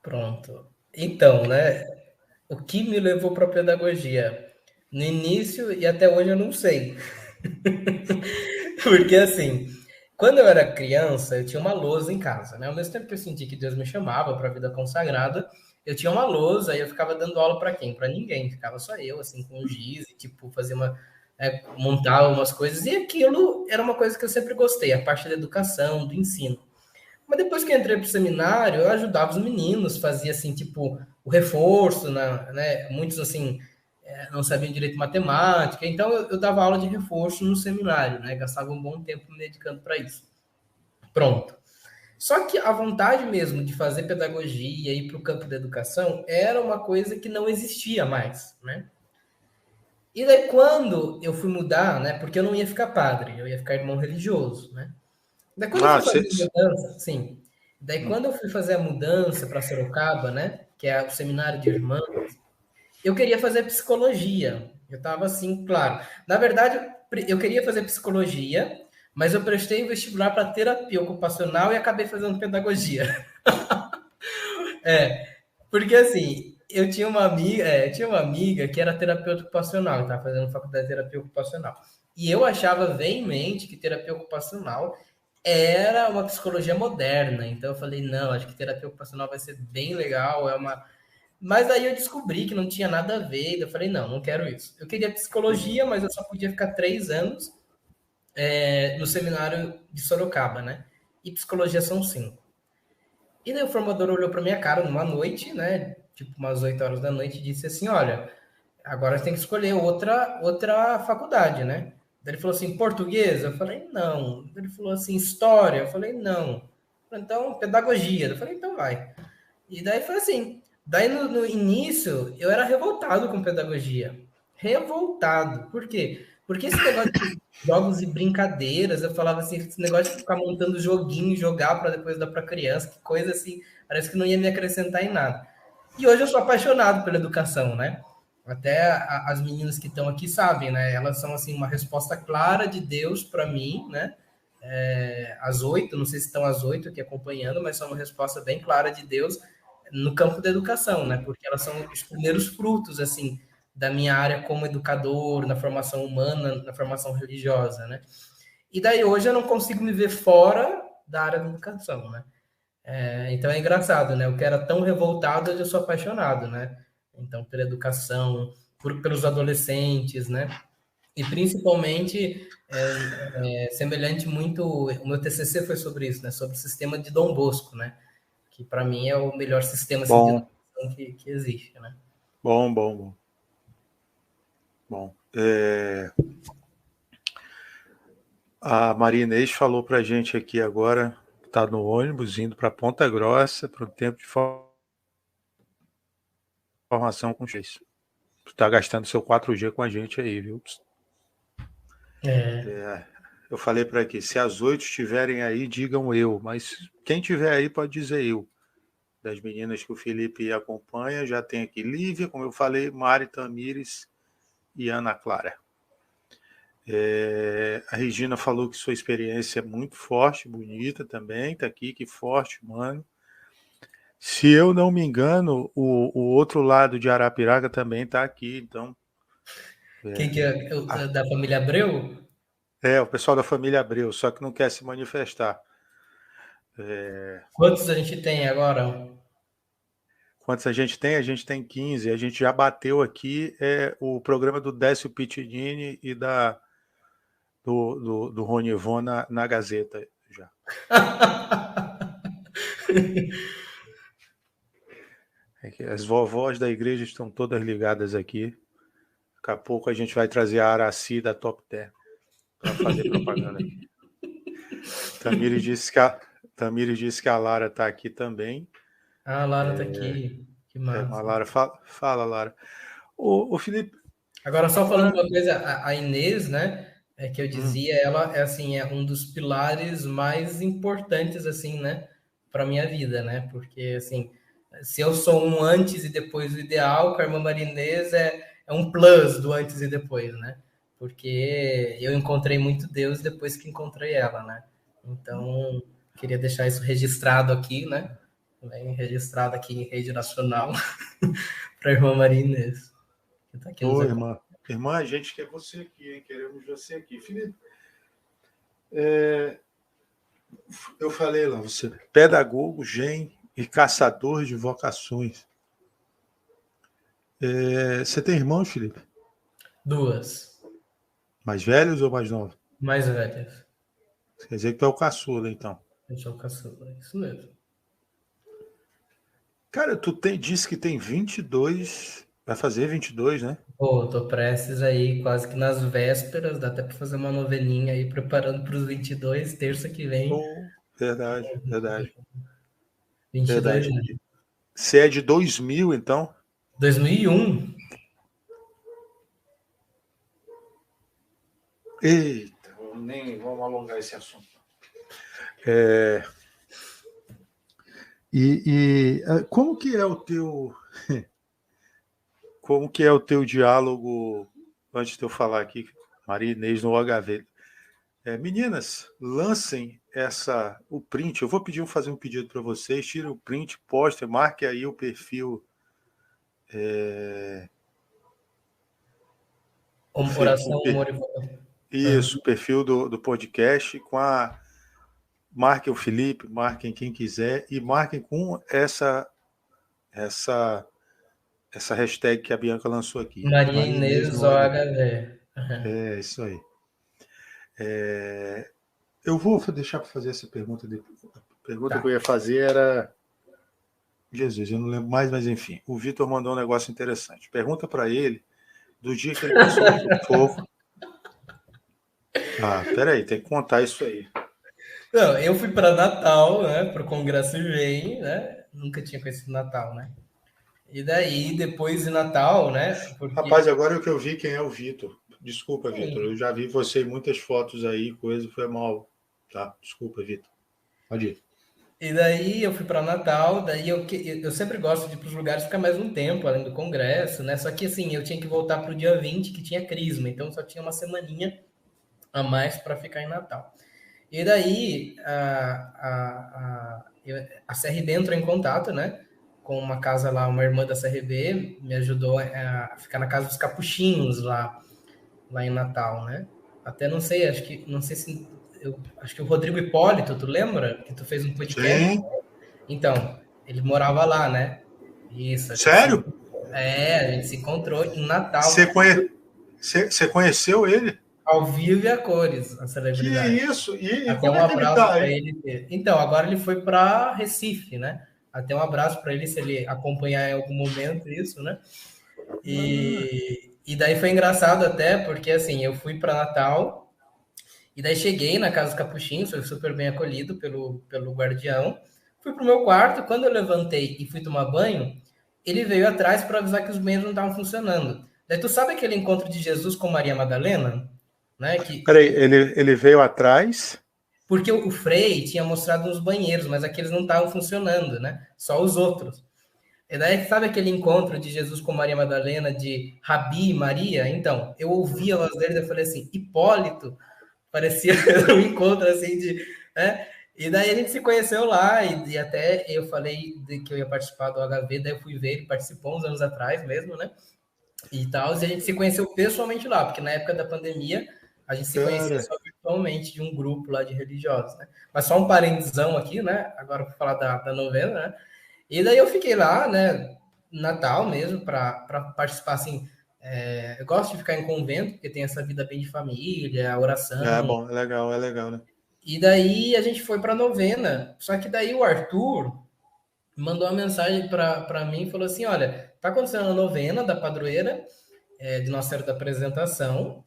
[SPEAKER 2] Pronto. Então, né? O que me levou para a pedagogia? No início e até hoje eu não sei. Porque assim, quando eu era criança, eu tinha uma lousa em casa, né? Ao mesmo tempo que eu senti que Deus me chamava para a vida consagrada, eu tinha uma lousa e eu ficava dando aula para quem? Para ninguém, ficava só eu, assim, com o giz e, tipo, fazer montar umas coisas. E aquilo era uma coisa que eu sempre gostei, a parte da educação, do ensino. Mas depois que eu entrei para o seminário, eu ajudava os meninos, fazia assim, tipo, o reforço, né? Muitos assim não sabiam direito matemática, então eu dava aula de reforço no seminário, né? Gastava um bom tempo me dedicando para isso. Pronto. Só que a vontade mesmo de fazer pedagogia e ir para o campo da educação era uma coisa que não existia mais, né? E daí quando eu fui mudar, né? Porque eu não ia ficar padre, eu ia ficar irmão religioso, né? Daí quando eu
[SPEAKER 1] Ah,
[SPEAKER 2] fui fazer a mudança, sim. Daí quando eu fui fazer a mudança para Sorocaba, né, que é o seminário de irmãs, eu queria fazer psicologia. Eu estava assim, claro. Na verdade, eu queria fazer psicologia, mas eu prestei o vestibular para terapia ocupacional e acabei fazendo pedagogia. Porque assim, eu tinha uma amiga que era terapeuta ocupacional, estava fazendo faculdade de terapia ocupacional. E eu achava veemente que terapia ocupacional era uma psicologia moderna. Então eu falei, não, acho que terapia ocupacional vai ser bem legal, Mas aí eu descobri que não tinha nada a ver, e eu falei, não, não quero isso. Eu queria psicologia, mas eu só podia ficar 3 anos no seminário de Sorocaba, né? e psicologia são 5. E daí o formador olhou para minha cara numa noite, né? Tipo umas 8 horas da noite, e disse assim: olha, agora você tem que escolher outra faculdade, né? Daí ele falou assim: português? Eu falei: não. Daí ele falou assim: história? Eu falei: não. Então, pedagogia. Eu falei: então vai. E daí foi assim. Daí no início eu era revoltado com pedagogia. Revoltado. Por quê? Porque esse negócio de jogos e brincadeiras, eu falava assim, esse negócio de ficar montando joguinho, jogar para depois dar para criança, que coisa assim, parece que não ia me acrescentar em nada. E hoje eu sou apaixonado pela educação, né? Até as meninas que estão aqui sabem, né? Elas são assim uma resposta clara de Deus para mim, né? Às 8, não sei se estão às 8 aqui acompanhando, mas são uma resposta bem clara de Deus no campo da educação, né? Porque elas são os primeiros frutos, assim, da minha área como educador, na formação humana, na formação religiosa, né? E daí hoje eu não consigo me ver fora da área da educação, né? Então é engraçado, né? O que era tão revoltado, hoje eu sou apaixonado, né? Então, pela educação, pelos adolescentes, né? E principalmente, semelhante muito, o meu TCC foi sobre isso, né? Sobre o sistema de Dom Bosco, né? Que para mim é o melhor sistema assim, de
[SPEAKER 1] Bom,
[SPEAKER 2] educação que existe, né?
[SPEAKER 1] bom. A Maria Inês falou para a gente aqui agora, está no ônibus indo para Ponta Grossa para o tempo de formação com X. Está gastando seu 4G com a gente aí, viu? Eu falei para aqui, se as 8 estiverem aí, digam eu, mas quem tiver aí pode dizer eu. Das meninas que o Felipe acompanha, já tem aqui Lívia, como eu falei, Mari Tamires e Ana Clara. A Regina falou que sua experiência é muito forte, bonita também, tá aqui, que forte, mano. Se eu não me engano, o outro lado de Arapiraca também tá aqui, então...
[SPEAKER 2] Quem que é da família Abreu?
[SPEAKER 1] O pessoal da família Abreu, só que não quer se manifestar.
[SPEAKER 2] Quantos a gente tem agora?
[SPEAKER 1] Quantos a gente tem? A gente tem 15. A gente já bateu aqui o programa do Décio Pittidini e do Rony Von na Gazeta já. As vovós da igreja estão todas ligadas aqui. Daqui a pouco a gente vai trazer a Araci da Top Term para fazer propaganda aqui. Tamires disse que a Lara está aqui também.
[SPEAKER 2] Ah, a Lara está aqui. Que massa.
[SPEAKER 1] A Lara, fala, Lara. O Felipe.
[SPEAKER 2] Agora, só falando uma coisa, a Inês, né? Que eu dizia, ela assim, é um dos pilares mais importantes, assim, né? Para minha vida, né? Porque, assim, se eu sou um antes e depois do ideal, com a irmã Maria Inês é um plus do antes e depois, né? Porque eu encontrei muito Deus depois que encontrei ela, né? Então, queria deixar isso registrado aqui, né? Bem registrado aqui em rede nacional para a irmã Maria Inês. Tá aqui
[SPEAKER 1] Ô, irmã. Irmã, a gente quer você aqui, hein? Queremos você aqui. Felipe, eu falei lá, você pedagogo, gen e caçador de vocações. Você tem irmãos, Felipe?
[SPEAKER 2] 2.
[SPEAKER 1] Mais velhos ou mais novos?
[SPEAKER 2] Mais velhas.
[SPEAKER 1] Quer dizer que tu é o caçula, então.
[SPEAKER 2] Eu sou o caçula, isso mesmo.
[SPEAKER 1] Cara, disse que tem 22, vai fazer 22, né?
[SPEAKER 2] Pô, tô prestes aí, quase que nas vésperas, dá até pra fazer uma noveninha aí, preparando pros 22, terça que vem.
[SPEAKER 1] Verdade.
[SPEAKER 2] 22, né?
[SPEAKER 1] Você é de 2000, então?
[SPEAKER 2] 2001.
[SPEAKER 1] Eita, nem vamos alongar esse assunto. Como que é o teu... Como que é o teu diálogo, antes de eu falar aqui, Maria Inês no OHV? Meninas, lancem o print. Eu vou fazer um pedido para vocês. Tire o print, poste, marque aí o perfil.
[SPEAKER 2] Oração, amor e voto.
[SPEAKER 1] Isso, o perfil do podcast marquem o Felipe, marquem quem quiser e marquem com essa hashtag que a Bianca lançou aqui.
[SPEAKER 2] Maria Inês OHV.
[SPEAKER 1] Isso aí. Eu vou deixar para fazer essa pergunta depois. A pergunta
[SPEAKER 2] Tá.
[SPEAKER 1] que eu ia fazer era... Jesus, eu não lembro mais, mas enfim. O Vitor mandou um negócio interessante. Pergunta para ele do dia que ele passou por fogo. Ah, peraí, tem que contar isso aí.
[SPEAKER 2] Não, eu fui para Natal, né, para o Congresso Vem, né? Nunca tinha conhecido Natal, né? E daí, depois de Natal, né?
[SPEAKER 1] Rapaz,
[SPEAKER 2] Porque
[SPEAKER 1] agora é o que eu vi quem é o Vitor. Desculpa, Vitor. Eu
[SPEAKER 2] sim.
[SPEAKER 1] já vi você em muitas fotos aí, coisa, foi mal. Tá, desculpa, Vitor. Pode ir.
[SPEAKER 2] E daí eu fui para Natal, daí eu sempre gosto de ir para os lugares ficar mais um tempo, além do Congresso, né? Só que assim, eu tinha que voltar para o dia 20 que tinha Crisma, então só tinha uma semaninha a mais para ficar em Natal. E daí a CRB entrou em contato, né? Com uma casa lá, uma irmã da CRB me ajudou a ficar na casa dos capuchinhos lá em Natal, né? Até não sei, não sei se acho que o Rodrigo Hipólito, tu lembra que tu fez um podcast?
[SPEAKER 1] Sim.
[SPEAKER 2] Então, ele morava lá, né? Isso,
[SPEAKER 1] Sério?
[SPEAKER 2] a gente se encontrou em
[SPEAKER 1] Você,
[SPEAKER 2] Natal,
[SPEAKER 1] você conheceu ele?
[SPEAKER 2] ao vivo e a cores, a
[SPEAKER 1] Que
[SPEAKER 2] celebridade.
[SPEAKER 1] isso? E
[SPEAKER 2] Até
[SPEAKER 1] como
[SPEAKER 2] um
[SPEAKER 1] é que ele
[SPEAKER 2] abraço
[SPEAKER 1] tá
[SPEAKER 2] para
[SPEAKER 1] aí?
[SPEAKER 2] ele. Então, agora ele foi para Recife, né? Até um abraço para ele se ele acompanhar em algum momento isso, né? E daí foi engraçado até, porque assim, eu fui para Natal e daí cheguei na casa dos capuchinhos, fui super bem acolhido pelo guardião. Fui pro meu quarto, quando eu levantei e fui tomar banho, ele veio atrás para avisar que os banheiros não estavam funcionando. Daí tu sabe aquele encontro de Jesus com Maria Madalena, né?
[SPEAKER 1] Peraí, ele veio atrás.
[SPEAKER 2] Porque o Frei tinha mostrado uns banheiros, mas aqueles não estavam funcionando, né? Só os outros. E daí, sabe aquele encontro de Jesus com Maria Madalena, de Rabi e Maria? Então, eu ouvi a voz dele e falei assim, Hipólito, parecia um encontro assim de... Né? E daí a gente se conheceu lá, e até eu falei que eu ia participar do HV, daí eu fui ver, ele participou uns anos atrás mesmo, né? E tal, e a gente se conheceu pessoalmente lá, porque na época da pandemia a gente se conhecia
[SPEAKER 1] Cara,
[SPEAKER 2] só virtualmente de um grupo lá de religiosos, né? Mas só um parêntesão aqui, né? Agora para falar da novena, né? E daí eu fiquei lá, né? Natal mesmo, para participar, assim. Eu gosto de ficar em convento, porque tem essa vida bem de família,
[SPEAKER 1] é
[SPEAKER 2] oração.
[SPEAKER 1] bom, é legal, né?
[SPEAKER 2] E daí a gente foi para novena. Só que daí o Arthur mandou uma mensagem para mim e falou assim: olha, tá acontecendo a novena da padroeira de Nossa Senhora da Apresentação,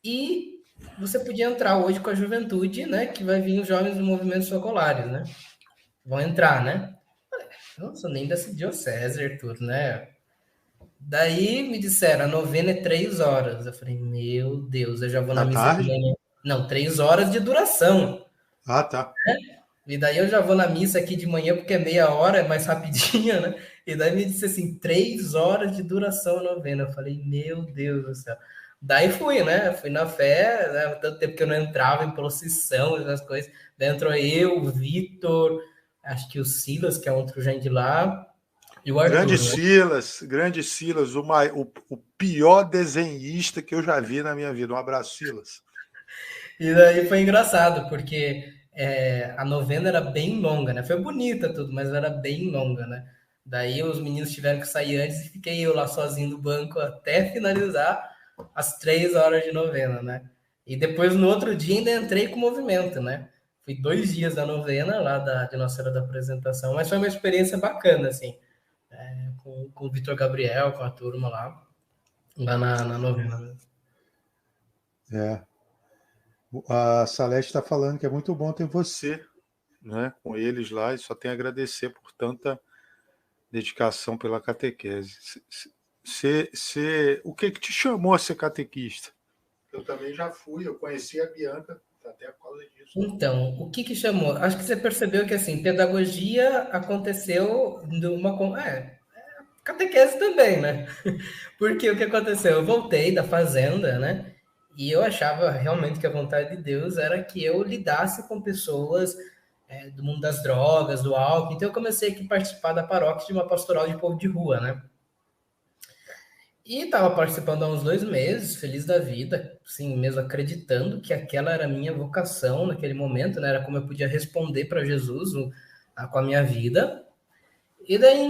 [SPEAKER 2] e você podia entrar hoje com a juventude, né? Que vai vir os jovens do movimento Socolares, né? Vão entrar, né? Eu não sou nem dessa diocese, Arthur, né? Daí me disseram, a novena é 3 horas. Eu falei, meu Deus, eu já vou na
[SPEAKER 1] Da
[SPEAKER 2] missa de
[SPEAKER 1] tarde?
[SPEAKER 2] manhã. Não, 3 horas de duração.
[SPEAKER 1] Ah, tá.
[SPEAKER 2] E daí eu já vou na missa aqui de manhã, porque é meia hora, é mais rapidinha, né? E daí me disse assim, 3 horas de duração a novena. Eu falei, meu Deus do céu. Daí fui, né? Fui na fé, né? Tanto tempo que eu não entrava em procissão, essas coisas. Daí entrou eu, o Vitor, acho que o Silas, que é outro gente de lá, e o Arthur, né?
[SPEAKER 1] Grande Silas, o pior desenhista que eu já vi na minha vida. Um abraço, Silas.
[SPEAKER 2] E daí foi engraçado, porque a novena era bem longa, né? Foi bonita tudo, mas era bem longa, né? Daí os meninos tiveram que sair antes e fiquei eu lá sozinho no banco até finalizar as 3 horas de novena, né? E depois no outro dia ainda entrei com o movimento, né? Fui 2 dias da novena lá de Nossa Senhora da Apresentação, mas foi uma experiência bacana, assim, com o Vitor Gabriel, com a turma lá na novena mesmo.
[SPEAKER 1] É. A Salete está falando que é muito bom ter você, né, com eles lá, e só tem a agradecer por tanta dedicação pela catequese. O que te chamou a ser catequista? Eu também já fui, eu conheci a Bianca até por causa disso.
[SPEAKER 2] Então, o que chamou? Acho que você percebeu que, assim, pedagogia aconteceu numa... catequese também, né? Porque o que aconteceu? Eu voltei da fazenda, né? E eu achava realmente que a vontade de Deus era que eu lidasse com pessoas do mundo das drogas, do álcool. Então eu comecei aqui a participar da paróquia de uma pastoral de povo de rua, né? E estava participando há uns 2 meses, feliz da vida, sim, mesmo acreditando que aquela era a minha vocação naquele momento, né? Era como eu podia responder para Jesus com a minha vida. E daí,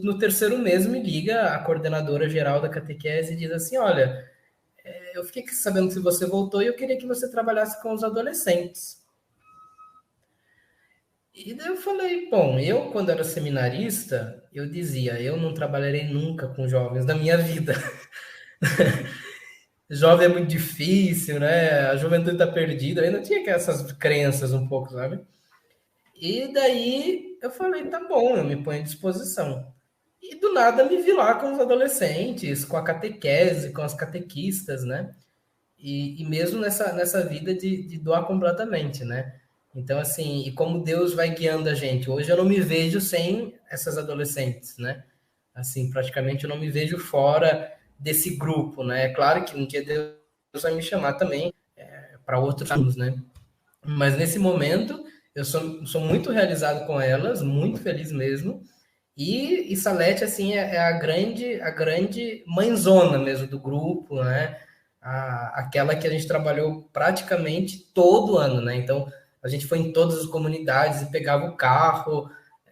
[SPEAKER 2] no terceiro mês, me liga a coordenadora geral da catequese e diz assim: olha, eu fiquei sabendo que você voltou e eu queria que você trabalhasse com os adolescentes. E daí eu falei, bom, eu quando era seminarista, eu dizia, eu não trabalharei nunca com jovens na minha vida. Jovem é muito difícil, né? A juventude está perdida. Eu não tinha essas crenças um pouco, sabe? E daí eu falei, tá bom, eu me ponho à disposição. E do nada me vi lá com os adolescentes, com a catequese, com as catequistas, né? E mesmo nessa vida de doar completamente, né? Então, assim, e como Deus vai guiando a gente. Hoje eu não me vejo sem essas adolescentes, né? Assim, praticamente eu não me vejo fora desse grupo, né? É claro que um dia Deus vai me chamar também para outros anos, né? Mas nesse momento eu sou muito realizado com elas, muito feliz mesmo. E Salete, assim, é a grande mãezona mesmo do grupo, né? Aquela que a gente trabalhou praticamente todo ano, né? Então, a gente foi em todas as comunidades e pegava o carro,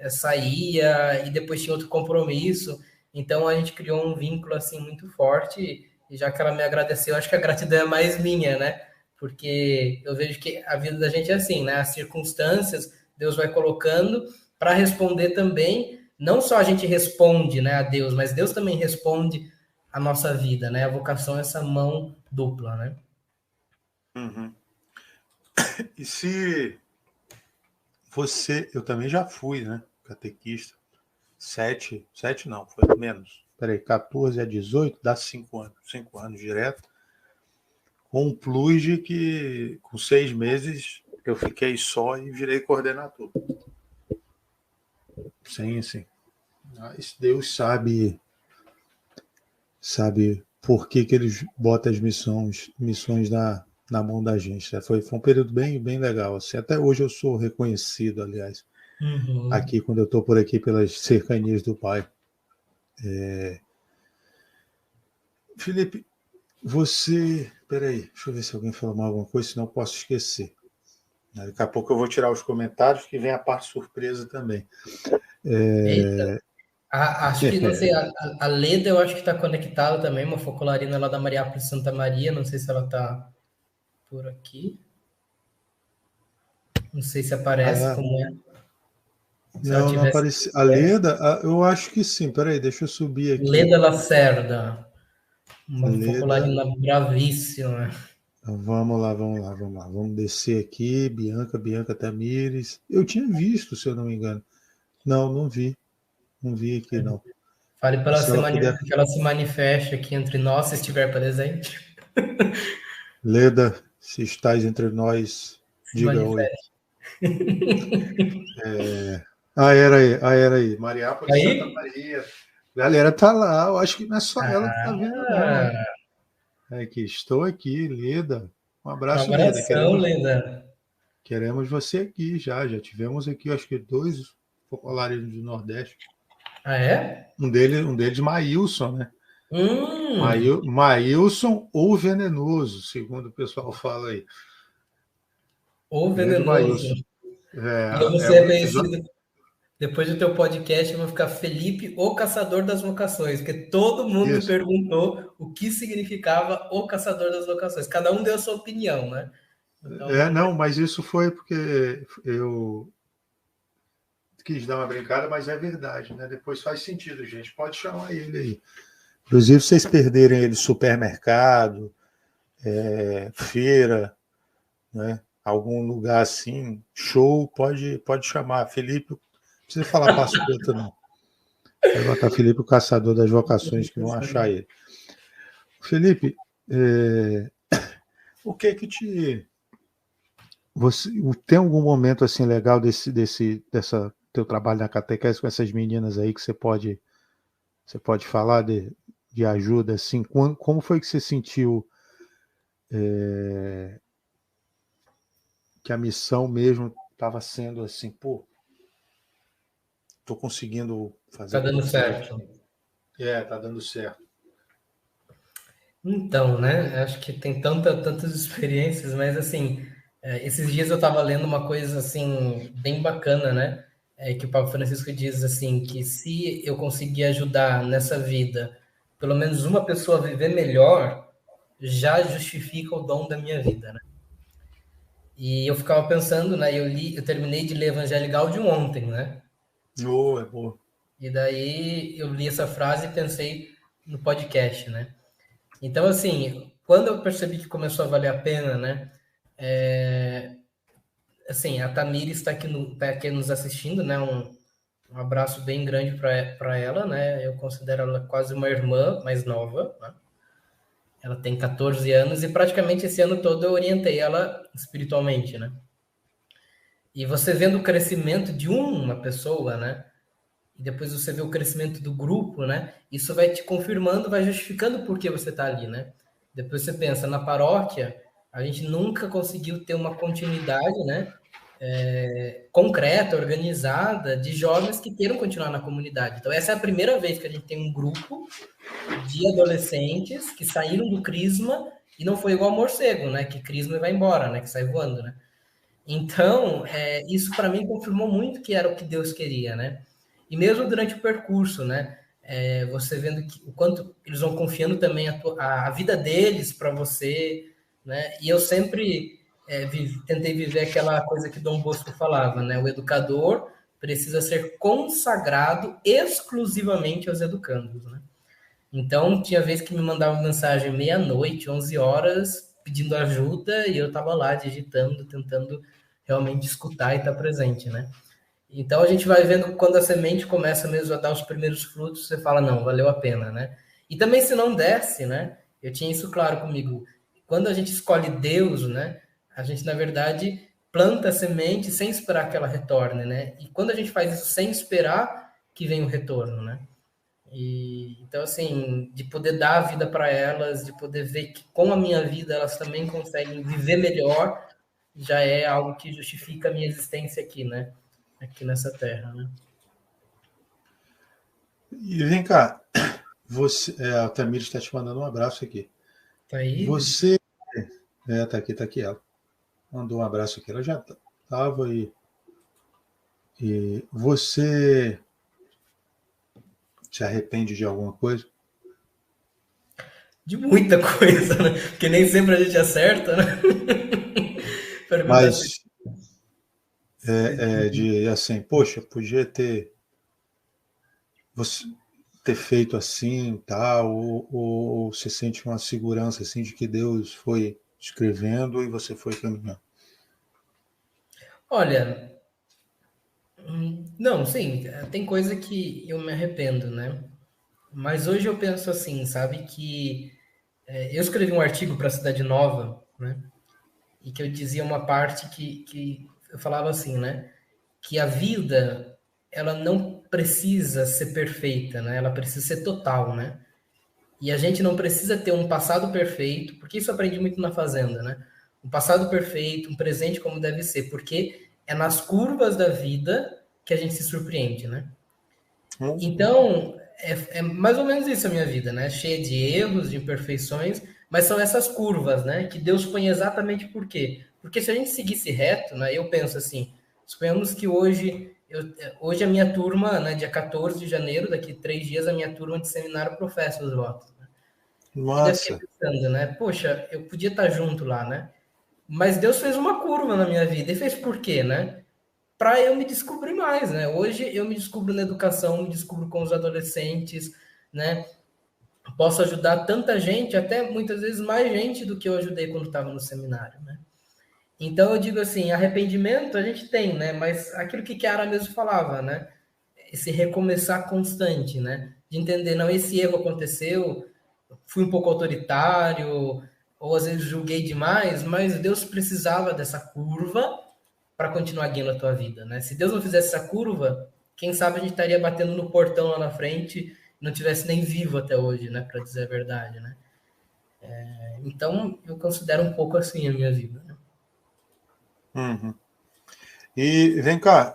[SPEAKER 2] saía, e depois tinha outro compromisso. Então, a gente criou um vínculo, assim, muito forte. E já que ela me agradeceu, acho que a gratidão é mais minha, né? Porque eu vejo que a vida da gente é assim, né? As circunstâncias, Deus vai colocando para responder também. Não só a gente responde, né, a Deus, mas Deus também responde a nossa vida, né? A vocação é essa mão dupla, né?
[SPEAKER 1] Uhum. E se você, eu também já fui, né, catequista, 7 não, foi menos. Peraí, 14 a 18, dá 5 anos direto. Com um plus de que com 6 meses eu fiquei só e virei coordenador. Sim, sim. Mas Deus sabe por que eles botam as missões na mão da gente. Foi um período bem legal. Assim. Até hoje eu sou reconhecido, aliás, aqui quando eu estou por aqui pelas cercanias do Pai. Felipe, você... Peraí, deixa eu ver se alguém falou mal alguma coisa, senão eu posso esquecer. Daqui a pouco eu vou tirar os comentários, que vem a parte surpresa também.
[SPEAKER 2] Eita. Acho que, não sei, a Leda eu acho que está conectada também, uma focolarina lá da Mariápolis Santa Maria, não sei se ela está por aqui. Não sei se aparece como é. Se
[SPEAKER 1] não, não aparece. A Leda, eu acho que sim. Peraí, deixa eu subir aqui.
[SPEAKER 2] Leda Lacerda. Uma focolarina bravíssima.
[SPEAKER 1] Vamos lá. Vamos descer aqui. Bianca Tamires. Eu tinha visto, se eu não me engano. Não vi. Não vi aqui, não.
[SPEAKER 2] Fale para que ela se manifeste aqui entre nós, se estiver presente.
[SPEAKER 1] Leda, se estás entre nós, se diga manifeste. Oi. Era aí. Mariápolis aí? Santa Maria. Galera tá lá. Eu acho que não é só ela que tá vendo, não. Aqui, estou aqui, Leda. Um abraço, Leda. Queremos você aqui já. Já tivemos aqui, acho que 2 populares do Nordeste.
[SPEAKER 2] Ah, é?
[SPEAKER 1] Um deles, Maílson, né? Maílson ou Venenoso, segundo o pessoal fala aí.
[SPEAKER 2] Ou Venenoso. E eu vou ser conhecido, depois do teu podcast, eu vou ficar Felipe, o Caçador das Vocações, porque todo mundo me perguntou o que significava o Caçador das Vocações. Cada um deu a sua opinião, né?
[SPEAKER 1] Então, não, mas isso foi porque eu quis dar uma brincada, mas é verdade, né? Depois faz sentido, gente. Pode chamar ele aí. Inclusive, vocês perderem ele supermercado, feira, né? Algum lugar assim, show, pode chamar. Felipe, não precisa falar passo preto, não. Vai botar Felipe, o Caçador das Vocações, que vão achar ele. Felipe, o que te... Você tem algum momento assim legal dessa teu trabalho na catequese com essas meninas aí que você pode falar de ajuda assim? Como foi que você sentiu que a missão mesmo estava sendo assim, tô conseguindo fazer.
[SPEAKER 2] Tá dando certo.
[SPEAKER 1] Tá dando certo.
[SPEAKER 2] Então, né? Acho que tem tantas experiências, mas assim, esses dias eu estava lendo uma coisa assim bem bacana, né? Que o Papa Francisco diz assim que se eu conseguir ajudar nessa vida, pelo menos uma pessoa a viver melhor, já justifica o dom da minha vida, né? E eu ficava pensando, né? Eu terminei de ler Evangelho Gaudium ontem, né?
[SPEAKER 1] Oh, é boa.
[SPEAKER 2] E daí eu li essa frase e pensei no podcast, né? Então, assim, quando eu percebi que começou a valer a pena, né? Assim, a Tamires tá aqui nos assistindo, né? Um abraço bem grande para ela, né? Eu considero ela quase uma irmã mais nova, né? Ela tem 14 anos e praticamente esse ano todo eu orientei ela espiritualmente, né? E você vendo o crescimento de uma pessoa, né? E depois você vê o crescimento do grupo, né? Isso vai te confirmando, vai justificando por que você está ali, né? Depois você pensa, na paróquia, a gente nunca conseguiu ter uma continuidade, né? Concreta, organizada, de jovens que queiram continuar na comunidade. Então, essa é a primeira vez que a gente tem um grupo de adolescentes que saíram do crisma e não foi igual ao morcego, né? Que crisma vai embora, né? Que sai voando, né? Então, isso para mim confirmou muito que era o que Deus queria, né? E mesmo durante o percurso, né? Você vendo o quanto eles vão confiando também a vida deles para você, né? E eu sempre tentei viver aquela coisa que Dom Bosco falava, né? O educador precisa ser consagrado exclusivamente aos educandos, né? Então, tinha vez que me mandava mensagem meia-noite, 11 horas, pedindo ajuda, e eu estava lá digitando, tentando realmente escutar e estar presente, né? Então, a gente vai vendo quando a semente começa mesmo a dar os primeiros frutos, você fala, não, valeu a pena, né? E também se não desse, né? Eu tinha isso claro comigo. Quando a gente escolhe Deus, né? A gente, na verdade, planta a semente sem esperar que ela retorne, né? E quando a gente faz isso sem esperar, que vem o retorno, né? E então, assim, de poder dar a vida para elas, de poder ver que com a minha vida elas também conseguem viver melhor, já é algo que justifica a minha existência aqui, né? Aqui nessa terra, né?
[SPEAKER 1] E vem cá, a Tamir está te mandando um abraço aqui.
[SPEAKER 2] Tá aí?
[SPEAKER 1] Você. Tá aqui ela. Mandou um abraço aqui. Ela já estava e você se arrepende de alguma coisa?
[SPEAKER 2] De muita coisa, né? Porque nem sempre a gente acerta, né? Pergunta assim.
[SPEAKER 1] Mas de assim, poxa, podia ter você ter feito assim, tal, ou você sente uma segurança assim de que Deus foi escrevendo e você foi caminhando.
[SPEAKER 2] Olha, não, sim, tem coisa que eu me arrependo, né? Mas hoje eu penso assim, sabe, que eu escrevi um artigo para a Cidade Nova, né? E que eu dizia uma parte que eu falava assim, né? Que a vida, ela não precisa ser perfeita, né? Ela precisa ser total, né? E a gente não precisa ter um passado perfeito, porque isso eu aprendi muito na Fazenda, né? Um passado perfeito, um presente como deve ser, porque é nas curvas da vida que a gente se surpreende, né? Então, é mais ou menos isso a minha vida, né? Cheia de erros, de imperfeições, mas são essas curvas, né? Que Deus põe exatamente por quê? Porque se a gente seguisse reto, né? Eu penso assim, suponhamos que hoje a minha turma, né? Dia 14 de janeiro, daqui 3 dias, a minha turma de seminário professa os votos. Né? E daí eu fiquei
[SPEAKER 1] Massa.
[SPEAKER 2] pensando, né? Poxa, eu podia estar junto lá, né? Mas Deus fez uma curva na minha vida. E fez por quê, né? Para eu me descobrir mais, né? Hoje eu me descubro na educação, me descubro com os adolescentes, né? Posso ajudar tanta gente, até muitas vezes mais gente do que eu ajudei quando estava no seminário, né? Então eu digo assim, arrependimento a gente tem, né? Mas aquilo que Chiara mesmo falava, né? Esse recomeçar constante, né? De entender, não, esse erro aconteceu, fui um pouco autoritário, ou às vezes julguei demais, mas Deus precisava dessa curva para continuar guiando a tua vida, né? Se Deus não fizesse essa curva, quem sabe a gente estaria batendo no portão lá na frente e não tivesse nem vivo até hoje, né? Para dizer a verdade, né? Então eu considero um pouco assim a minha vida. Né?
[SPEAKER 1] Uhum. E vem cá,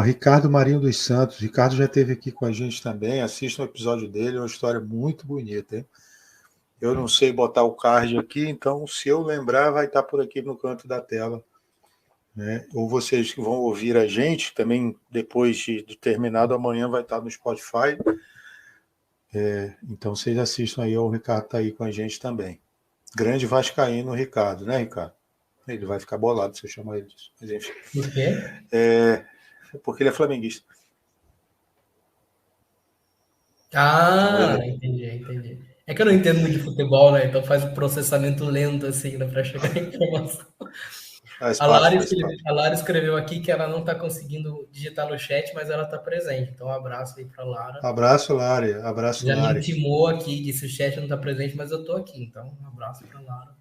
[SPEAKER 1] Ricardo Marinho dos Santos. Ricardo já esteve aqui com a gente também. Assista um episódio dele, é uma história muito bonita, hein? Eu não sei botar o card aqui, então se eu lembrar, vai estar por aqui no canto da tela. Né? Ou vocês que vão ouvir a gente também, depois de terminado, amanhã vai estar no Spotify. Então vocês assistam aí, o Ricardo está aí com a gente também. Grande vascaíno, o Ricardo, né, Ricardo? Ele vai ficar bolado se eu chamar ele disso. Mas enfim.
[SPEAKER 2] Por quê?
[SPEAKER 1] Porque ele é flamenguista.
[SPEAKER 2] Ah, entendi. É que eu não entendo muito de futebol, né? Então faz um processamento lento, assim, né? Para chegar a informação. A Lara escreveu aqui que ela não está conseguindo digitar no chat, mas ela está presente. Então, um abraço aí para Lara.
[SPEAKER 1] Abraço, Lari. Abraço,
[SPEAKER 2] Já
[SPEAKER 1] Lari.
[SPEAKER 2] me intimou aqui, disse o chat não está presente, mas eu estou aqui. Então, um abraço para Lara.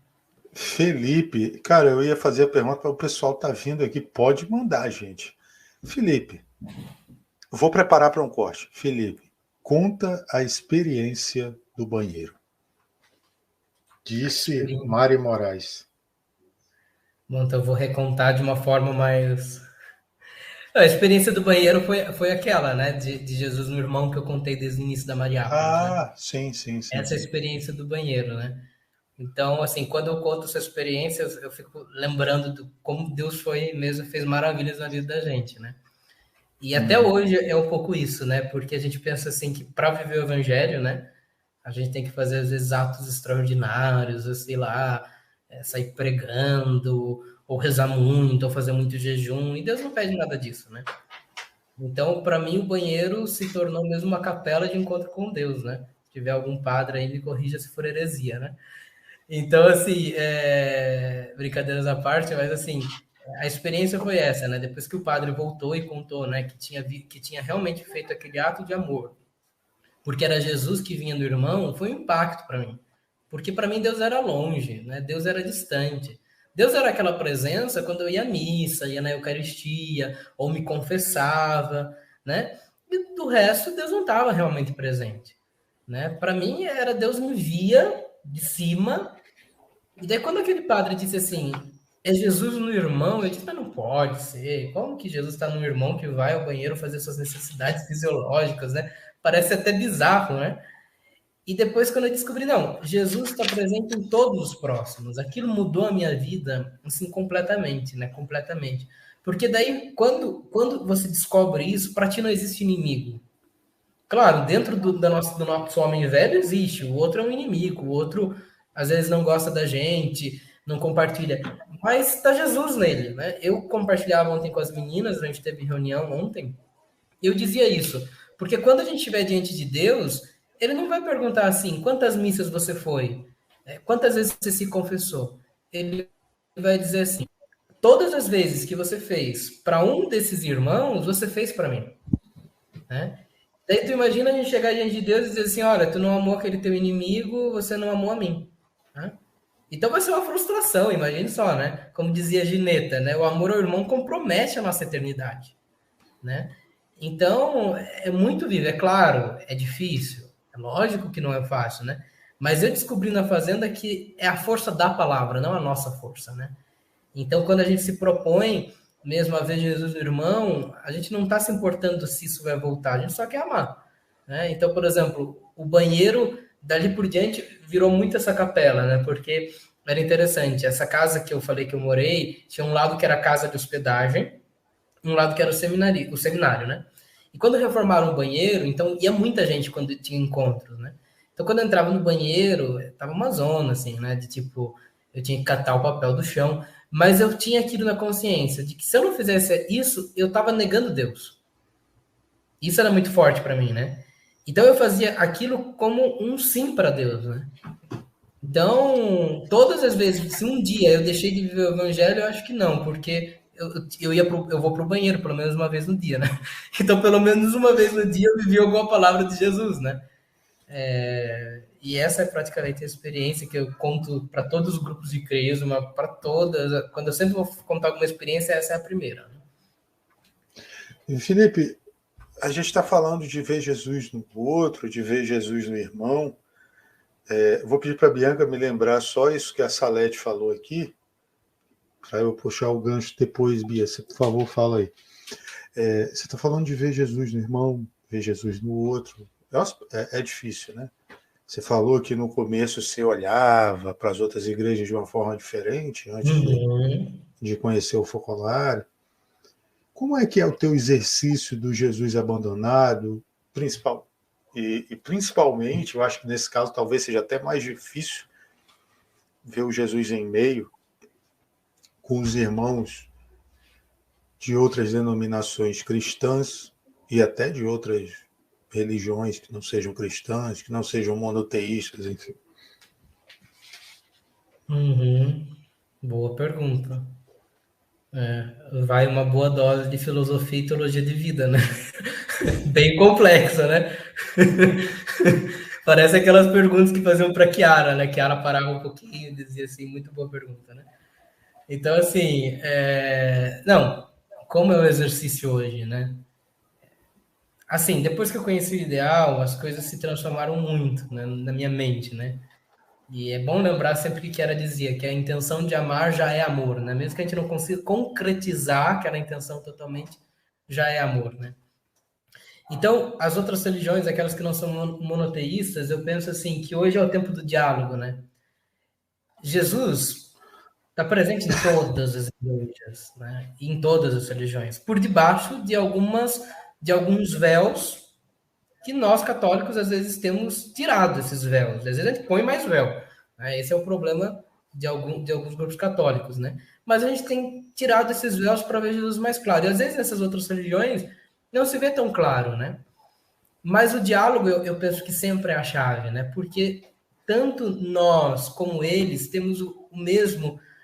[SPEAKER 1] Felipe, cara, eu ia fazer a pergunta para o pessoal tá vindo aqui. Pode mandar, gente. Felipe, vou preparar para um corte. Felipe, conta a experiência do banheiro. Disse Mari Moraes.
[SPEAKER 2] Bom, então eu vou recontar de uma forma mais... A experiência do banheiro foi aquela, né? De Jesus no irmão que eu contei desde o início da Mariápolis, né?
[SPEAKER 1] Sim.
[SPEAKER 2] Essa é a experiência do banheiro, né? Então, assim, quando eu conto essa experiência, eu fico lembrando de como Deus foi mesmo, fez maravilhas na vida da gente, né? E até hoje é um pouco isso, né? Porque a gente pensa assim que para viver o evangelho, né? A gente tem que fazer, às vezes, atos extraordinários, ou sei lá, sair pregando, ou rezar muito, ou fazer muito jejum, e Deus não pede nada disso, né? Então, para mim, o banheiro se tornou mesmo uma capela de encontro com Deus, né? Se tiver algum padre aí, me corrija se for heresia, né? Então, assim, brincadeiras à parte, mas assim, a experiência foi essa, né? Depois que o padre voltou e contou, né, que tinha realmente feito aquele ato de amor, porque era Jesus que vinha do irmão, foi um impacto para mim. Porque para mim Deus era longe, né? Deus era distante. Deus era aquela presença quando eu ia à missa, ia na Eucaristia, ou me confessava, né? E do resto, Deus não estava realmente presente, né? Para mim, era Deus me via de cima, e daí quando aquele padre disse assim, é Jesus no irmão, eu disse, mas não pode ser. Como que Jesus está no irmão que vai ao banheiro fazer suas necessidades fisiológicas, né? Parece até bizarro, né? E depois, quando eu descobri, não, Jesus está presente em todos os próximos. Aquilo mudou a minha vida, assim, completamente, né? Completamente. Porque daí, quando você descobre isso, para ti não existe inimigo. Claro, dentro do nosso homem velho existe. O outro é um inimigo. O outro, às vezes, não gosta da gente, não compartilha. Mas está Jesus nele, né? Eu compartilhava ontem com as meninas, a gente teve reunião ontem, eu dizia isso. Porque quando a gente estiver diante de Deus, ele não vai perguntar assim, quantas missas você foi? Quantas vezes você se confessou? Ele vai dizer assim, todas as vezes que você fez para um desses irmãos, você fez para mim. Né? Daí tu imagina a gente chegar diante de Deus e dizer assim, olha, tu não amou aquele teu inimigo, você não amou a mim. Né? Então vai ser uma frustração, imagine só, né? Como dizia Gineta, né? O amor ao irmão compromete a nossa eternidade. Né? Então, é muito vivo. É claro, é difícil. É lógico que não é fácil, né? Mas eu descobri na Fazenda que é a força da palavra, não a nossa força, né? Então, quando a gente se propõe mesmo a ver Jesus no irmão, a gente não está se importando se isso vai voltar, a gente só quer amar. Né? Então, por exemplo, o banheiro, dali por diante, virou muito essa capela, né? Porque era interessante. Essa casa que eu falei que eu morei, tinha um lado que era a casa de hospedagem, um lado que era o seminário, né? E quando reformaram o banheiro, então ia muita gente quando tinha encontros, né? Então quando eu entrava no banheiro, tava uma zona, assim, né? De tipo, eu tinha que catar o papel do chão, mas eu tinha aquilo na consciência de que se eu não fizesse isso, eu tava negando Deus. Isso era muito forte para mim, né? Então eu fazia aquilo como um sim para Deus, né? Então, todas as vezes, se um dia eu deixei de viver o evangelho, eu acho que não, porque eu vou para o banheiro pelo menos uma vez no dia, né? Então, pelo menos uma vez no dia eu vivi alguma palavra de Jesus, né? E essa é praticamente a experiência que eu conto para todos os grupos de Crisma, para todas. Quando eu sempre vou contar alguma experiência, essa é a primeira.
[SPEAKER 1] Né? Felipe, a gente está falando de ver Jesus no outro, de ver Jesus no irmão. Vou pedir para a Bianca me lembrar só isso que a Salete falou aqui, para eu puxar o gancho depois, Bia. Você, por favor, fala aí. Você está falando de ver Jesus no irmão, ver Jesus no outro. É difícil, né? Você falou que no começo você olhava para as outras igrejas de uma forma diferente, antes de conhecer o Focolário. Como é que é o teu exercício do Jesus abandonado, principal? E principalmente, eu acho que nesse caso talvez seja até mais difícil ver o Jesus em meio com os irmãos de outras denominações cristãs e até de outras religiões que não sejam cristãs, que não sejam monoteístas, enfim.
[SPEAKER 2] Boa pergunta. Vai uma boa dose de filosofia e teologia de vida, né? Bem complexa, né? Parece aquelas perguntas que faziam para Chiara, né? Chiara parava um pouquinho e dizia assim, muito boa pergunta, né? Então, assim, não, como é o exercício hoje, né? Assim, depois que eu conheci o ideal, as coisas se transformaram muito, né, na minha mente, né? E é bom lembrar sempre que Chiara dizia que a intenção de amar já é amor, né? Mesmo que a gente não consiga concretizar aquela intenção totalmente, já é amor, né? Então, as outras religiões, aquelas que não são monoteístas, eu penso assim, que hoje é o tempo do diálogo, né? Jesus está presente em todas as igrejas, né? E em todas as religiões, por debaixo de alguns véus que nós católicos às vezes temos tirado esses véus. Às vezes a gente põe mais véu. Né? Esse é o problema de alguns grupos católicos, né? Mas a gente tem tirado esses véus para ver Jesus mais claro. E às vezes nessas outras religiões não se vê tão claro, né? Mas o diálogo eu penso que sempre é a chave, né? Porque tanto nós como eles temos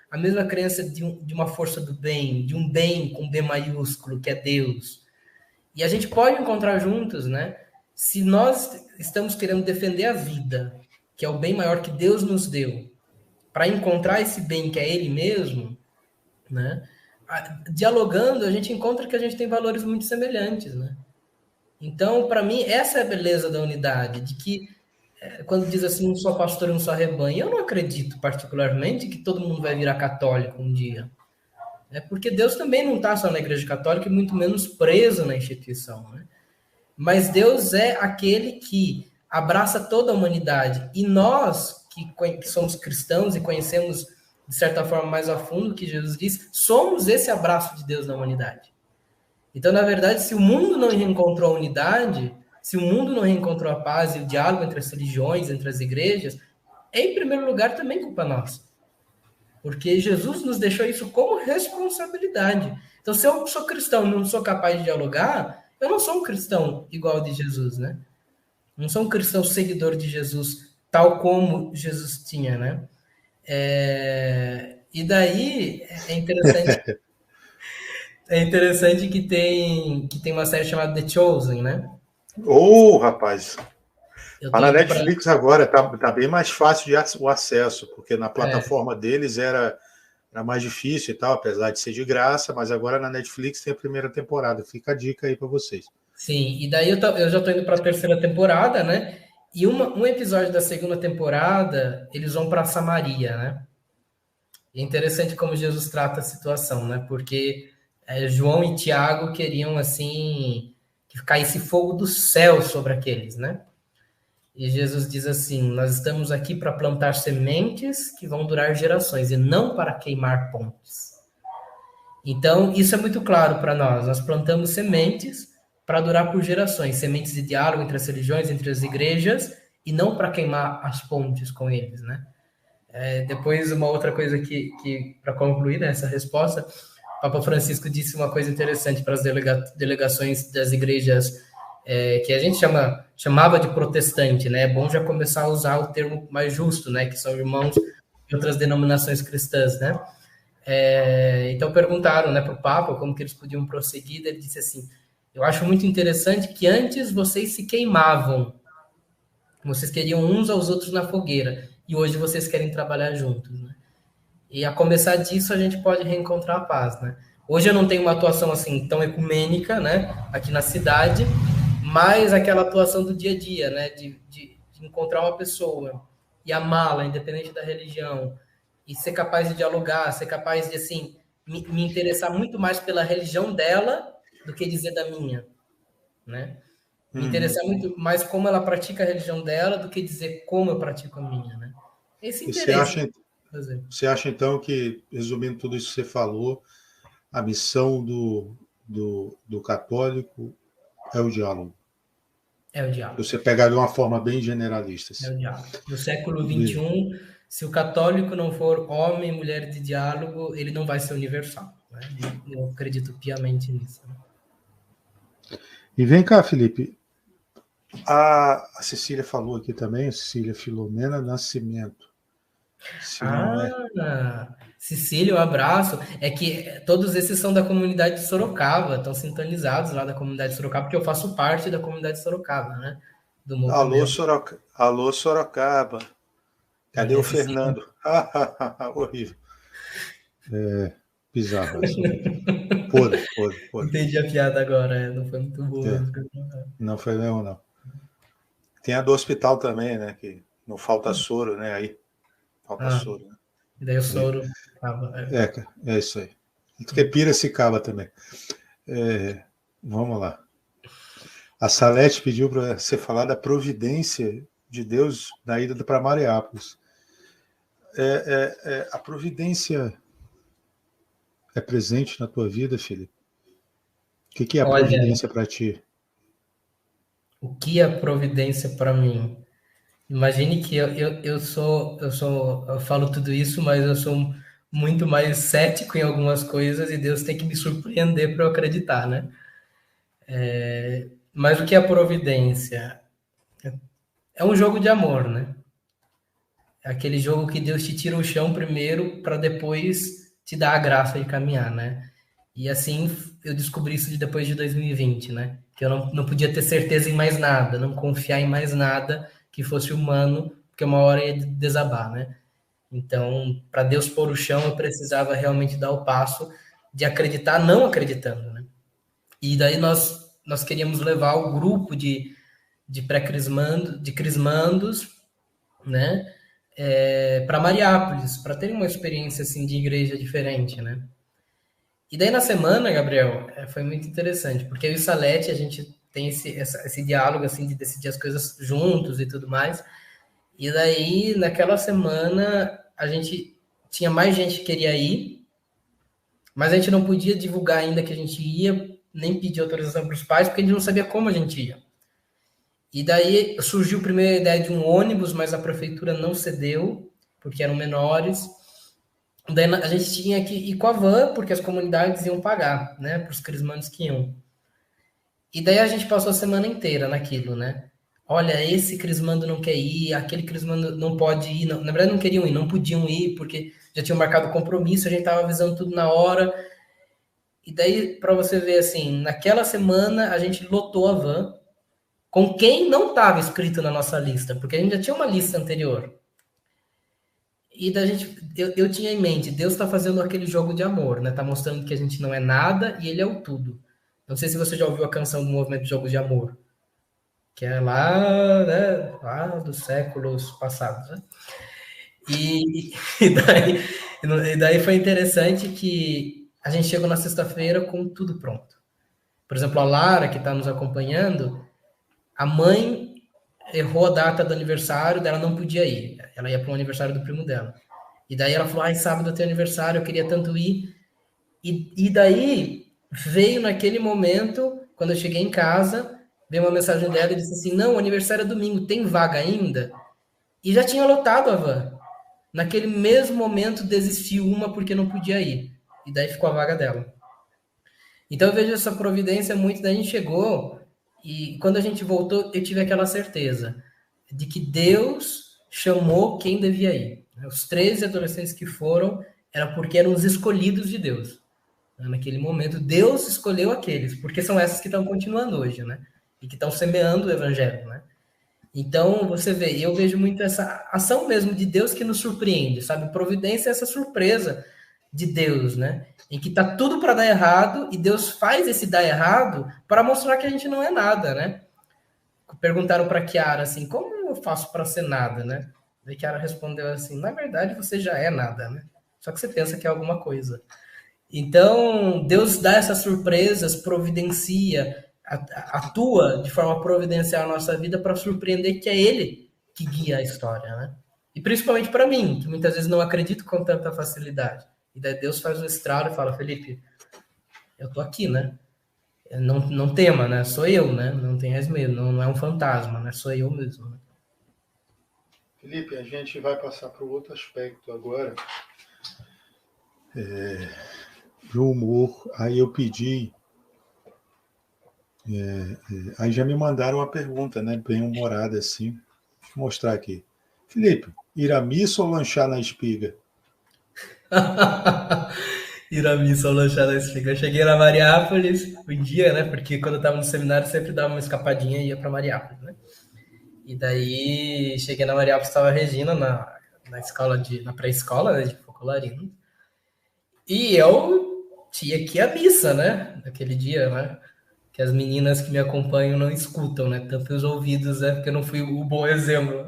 [SPEAKER 2] a mesma crença de uma força do bem, de um bem com B maiúsculo, que é Deus. E a gente pode encontrar juntos, né? Se nós estamos querendo defender a vida, que é o bem maior que Deus nos deu, para encontrar esse bem que é Ele mesmo, né? Dialogando, a gente encontra que a gente tem valores muito semelhantes, né? Então, para mim, essa é a beleza da unidade, de que quando diz assim, um só pastor e um só rebanho, eu não acredito particularmente que todo mundo vai virar católico um dia. É porque Deus também não está só na Igreja Católica e muito menos preso na instituição, né? Mas Deus é aquele que abraça toda a humanidade. E nós, que somos cristãos e conhecemos, de certa forma, mais a fundo o que Jesus disse, somos esse abraço de Deus na humanidade. Então, na verdade, se o mundo não reencontrou a unidade, se o mundo não reencontrou a paz e o diálogo entre as religiões, entre as igrejas, é, em primeiro lugar, também culpa nossa. Porque Jesus nos deixou isso como responsabilidade. Então, se eu sou cristão e não sou capaz de dialogar, eu não sou um cristão igual ao de Jesus, né? Não sou um cristão seguidor de Jesus, tal como Jesus tinha, né? E daí é interessante que tem uma série chamada The Chosen, né?
[SPEAKER 1] Rapaz,
[SPEAKER 2] Eu
[SPEAKER 1] a
[SPEAKER 2] tô
[SPEAKER 1] na
[SPEAKER 2] indo para
[SPEAKER 1] Netflix agora tá bem mais fácil o acesso, porque na plataforma deles era mais difícil e tal, apesar de ser de graça, mas agora na Netflix tem a primeira temporada. Fica a dica aí para vocês.
[SPEAKER 2] Sim, e daí eu já tô indo para a terceira temporada, né? E um episódio da segunda temporada, eles vão para Samaria, né? E é interessante como Jesus trata a situação, né? Porque João e Tiago queriam, assim, que caísse fogo do céu sobre aqueles, né? E Jesus diz assim: nós estamos aqui para plantar sementes que vão durar gerações e não para queimar pontes. Então, isso é muito claro para nós. Nós plantamos sementes para durar por gerações, sementes de diálogo entre as religiões, entre as igrejas, e não para queimar as pontes com eles, né? Depois, uma outra coisa que para concluir essa resposta, o Papa Francisco disse uma coisa interessante para as delegações das igrejas que a gente chamava de protestante, né? É bom já começar a usar o termo mais justo, né? Que são irmãos de outras denominações cristãs, né? Então perguntaram, né, para o Papa como que eles podiam prosseguir. Ele disse assim: eu acho muito interessante que antes vocês se queimavam, vocês queriam uns aos outros na fogueira, e hoje vocês querem trabalhar juntos, né? E a começar disso a gente pode reencontrar a paz, né? Hoje eu não tenho uma atuação assim tão ecumênica, né, aqui na cidade, mas aquela atuação do dia a dia, né, de encontrar uma pessoa e amá-la, independente da religião, e ser capaz de dialogar, ser capaz de, assim, me interessar muito mais pela religião dela do que dizer da minha, né? Me interessar muito mais como ela pratica a religião dela do que dizer como eu pratico a minha, né? Esse interesse.
[SPEAKER 1] Você acha, então, que, resumindo tudo isso que você falou, a missão do católico é o diálogo?
[SPEAKER 2] É o diálogo.
[SPEAKER 1] Você pegar de uma forma bem generalista.
[SPEAKER 2] É o diálogo. No século XXI, se o católico não for homem e mulher de diálogo, ele não vai ser universal. Né? Eu acredito piamente nisso. Né?
[SPEAKER 1] E vem cá, Felipe. A Cecília falou aqui também, Cecília Filomena Nascimento. Se não é.
[SPEAKER 2] Cecília, um abraço. É que todos esses são da comunidade de Sorocaba, estão sintonizados lá da comunidade de Sorocaba, porque eu faço parte da comunidade de Sorocaba, né? Do movimento.
[SPEAKER 1] Alô, Sorocaba. Cadê o
[SPEAKER 2] Cecília.
[SPEAKER 1] Fernando? Horrível. Bizarro isso. Podre.
[SPEAKER 2] Entendi a piada agora, não foi muito boa.
[SPEAKER 1] Não foi mesmo, não. Tem a do hospital também, né? Que não falta soro, né? Aí. Falta soro, né?
[SPEAKER 2] E daí o soro.
[SPEAKER 1] É isso aí. Porque Piracicaba também. Vamos lá. A Salete pediu para você falar da providência de Deus na ida para Mariápolis. A providência é presente na tua vida, Felipe? O que é a providência para ti?
[SPEAKER 2] O que é providência para mim? Imagine que eu falo tudo isso, mas eu sou muito mais cético em algumas coisas e Deus tem que me surpreender para eu acreditar, né? Mas o que é providência? É um jogo de amor, né? É aquele jogo que Deus te tira o chão primeiro para depois te dar a graça de caminhar, né? E assim eu descobri isso depois de 2020, né? Que eu não podia ter certeza em mais nada, não confiar em mais nada que fosse humano, porque uma hora ia desabar, né? Então, para Deus pôr o chão, eu precisava realmente dar o passo de acreditar não acreditando, né? E daí nós queríamos levar o grupo de crismandos, né? Para Mariápolis, para ter uma experiência assim de igreja diferente, né? E daí na semana, Gabriel, foi muito interessante, porque eu e o Salete, a gente tem esse diálogo assim de decidir as coisas juntos e tudo mais. E daí, naquela semana, a gente tinha mais gente que queria ir, mas a gente não podia divulgar ainda que a gente ia, nem pedir autorização para os pais, porque a gente não sabia como a gente ia. E daí surgiu a primeira ideia de um ônibus, mas a prefeitura não cedeu, porque eram menores. Daí a gente tinha que ir com a van, porque as comunidades iam pagar, né, para os crismandos que iam. E daí a gente passou a semana inteira naquilo, né? Olha, esse crismando não quer ir, aquele crismando não pode ir. Não, na verdade, não queriam ir, não podiam ir, porque já tinham marcado compromisso, a gente estava avisando tudo na hora. E daí, para você ver, assim, naquela semana a gente lotou a van com quem não estava escrito na nossa lista, porque a gente já tinha uma lista anterior. E da gente, eu tinha em mente, Deus está fazendo aquele jogo de amor, né? Tá mostrando que a gente não é nada e Ele é o tudo. Não sei se você já ouviu a canção do Movimento de Jogos de Amor, que é lá, né, lá dos séculos passados, né? E daí foi interessante que a gente chegou na sexta-feira com tudo pronto. Por exemplo, a Lara, que está nos acompanhando, a mãe errou a data do aniversário dela, não podia ir. Ela ia para o aniversário do primo dela. E daí ela falou, sábado eu tenho aniversário, eu queria tanto ir. E daí veio naquele momento, quando eu cheguei em casa, veio uma mensagem dela e disse assim, não, o aniversário é domingo, tem vaga ainda? E já tinha lotado a van. Naquele mesmo momento desistiu uma porque não podia ir. E daí ficou a vaga dela. Então eu vejo essa providência muito, daí a gente chegou e quando a gente voltou, eu tive aquela certeza de que Deus chamou quem devia ir. Os 13 adolescentes que foram, era porque eram os escolhidos de Deus. Naquele momento, Deus escolheu aqueles, porque são essas que estão continuando hoje, né? E que estão semeando o evangelho, né? Então, você vê, eu vejo muito essa ação mesmo de Deus que nos surpreende, sabe? Providência é essa surpresa de Deus, né? Em que tá tudo para dar errado e Deus faz esse dar errado para mostrar que a gente não é nada, né? Perguntaram para Kiara assim, como eu faço para ser nada, né? E Kiara respondeu assim, na verdade você já é nada, né? Só que você pensa que é alguma coisa. Então, Deus dá essas surpresas, providencia, atua de forma providencial na nossa vida para surpreender que é Ele que guia a história, né? E principalmente para mim, que muitas vezes não acredito com tanta facilidade. E daí Deus faz um estralo e fala, Felipe, eu tô aqui, né? Não tema, né? Sou eu, né? Não tenhas medo, não é um fantasma, né? Sou eu mesmo. Né?
[SPEAKER 1] Felipe, a gente vai passar para o outro aspecto agora, do humor. Aí eu pedi, aí já me mandaram uma pergunta, né, bem humorada assim. Deixa eu mostrar aqui. Felipe, ir à missa ou lanchar na espiga?
[SPEAKER 2] Ir à missa ou lanchar na espiga. Eu cheguei na Mariápolis um dia, né? Porque quando eu tava no seminário sempre dava uma escapadinha e ia pra Mariápolis, né? E daí cheguei na Mariápolis, estava a Regina na escola na pré-escola, né, de Focolarino. E eu tinha que ir à missa, né? Naquele dia, né? Que as meninas que me acompanham não escutam, né? Tampem os ouvidos, né? Porque eu não fui o bom exemplo.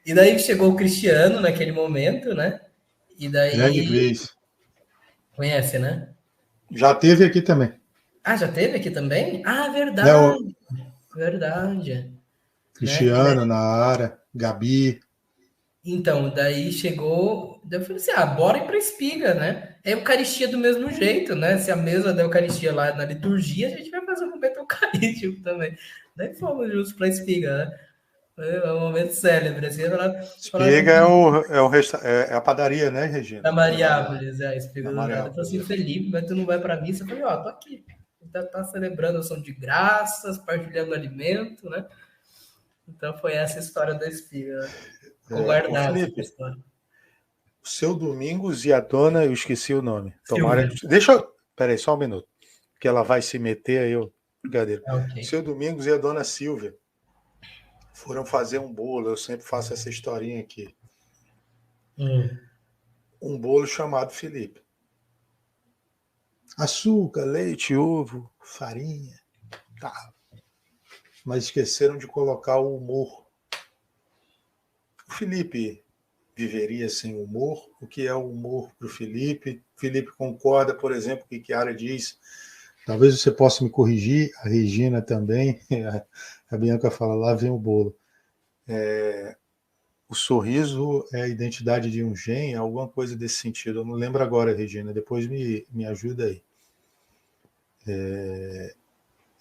[SPEAKER 2] E daí chegou o Cristiano naquele momento, né? E
[SPEAKER 1] Grande
[SPEAKER 2] daí.
[SPEAKER 1] vez.
[SPEAKER 2] Conhece, né?
[SPEAKER 1] Já teve aqui também.
[SPEAKER 2] Ah, já teve aqui também? Ah,
[SPEAKER 1] Né, o
[SPEAKER 2] verdade. Verdade. Né?
[SPEAKER 1] Cristiano, Naara, Gabi.
[SPEAKER 2] Então, daí chegou. Daí eu falei assim: ah, bora ir pra Espiga, né? É Eucaristia do mesmo jeito, né? Se a mesa da Eucaristia lá na liturgia, a gente vai fazer um momento eucarístico também. Daí fomos juntos pra Espiga, né? Foi um momento célebre, assim. Falar assim,
[SPEAKER 1] Espiga é a padaria, né,
[SPEAKER 2] da
[SPEAKER 1] Regina?
[SPEAKER 2] Mariápolis, a Espiga
[SPEAKER 1] Na
[SPEAKER 2] do Nada. Falou
[SPEAKER 1] Mariápolis.
[SPEAKER 2] assim: Felipe, mas tu não vai pra missa? Eu falei: ó, tô aqui. Tá celebrando a ação de graças, partilhando alimento, né? Então foi essa a história da Espiga, né? Ficou
[SPEAKER 1] Ô
[SPEAKER 2] guardada essa
[SPEAKER 1] Felipe,
[SPEAKER 2] história.
[SPEAKER 1] o seu Domingos e a dona, eu esqueci o nome. Tomara.
[SPEAKER 2] Silvia.
[SPEAKER 1] Deixa eu. Peraí, só um minuto. Que ela vai se meter aí, eu. Brincadeira.
[SPEAKER 2] Ok.
[SPEAKER 1] O seu Domingos e a dona Silvia foram fazer um bolo. Eu sempre faço essa historinha aqui. Um bolo chamado Felipe. Açúcar, leite, ovo, farinha. Tá. Mas esqueceram de colocar o humor. O Felipe viveria sem humor? O que é o humor para o Felipe? Felipe concorda, por exemplo, com o que Chiara diz. Talvez você possa me corrigir, a Regina também. A Bianca fala, lá vem o bolo. O sorriso é a identidade de um gen, alguma coisa desse sentido. Eu não lembro agora, Regina, depois me ajuda aí.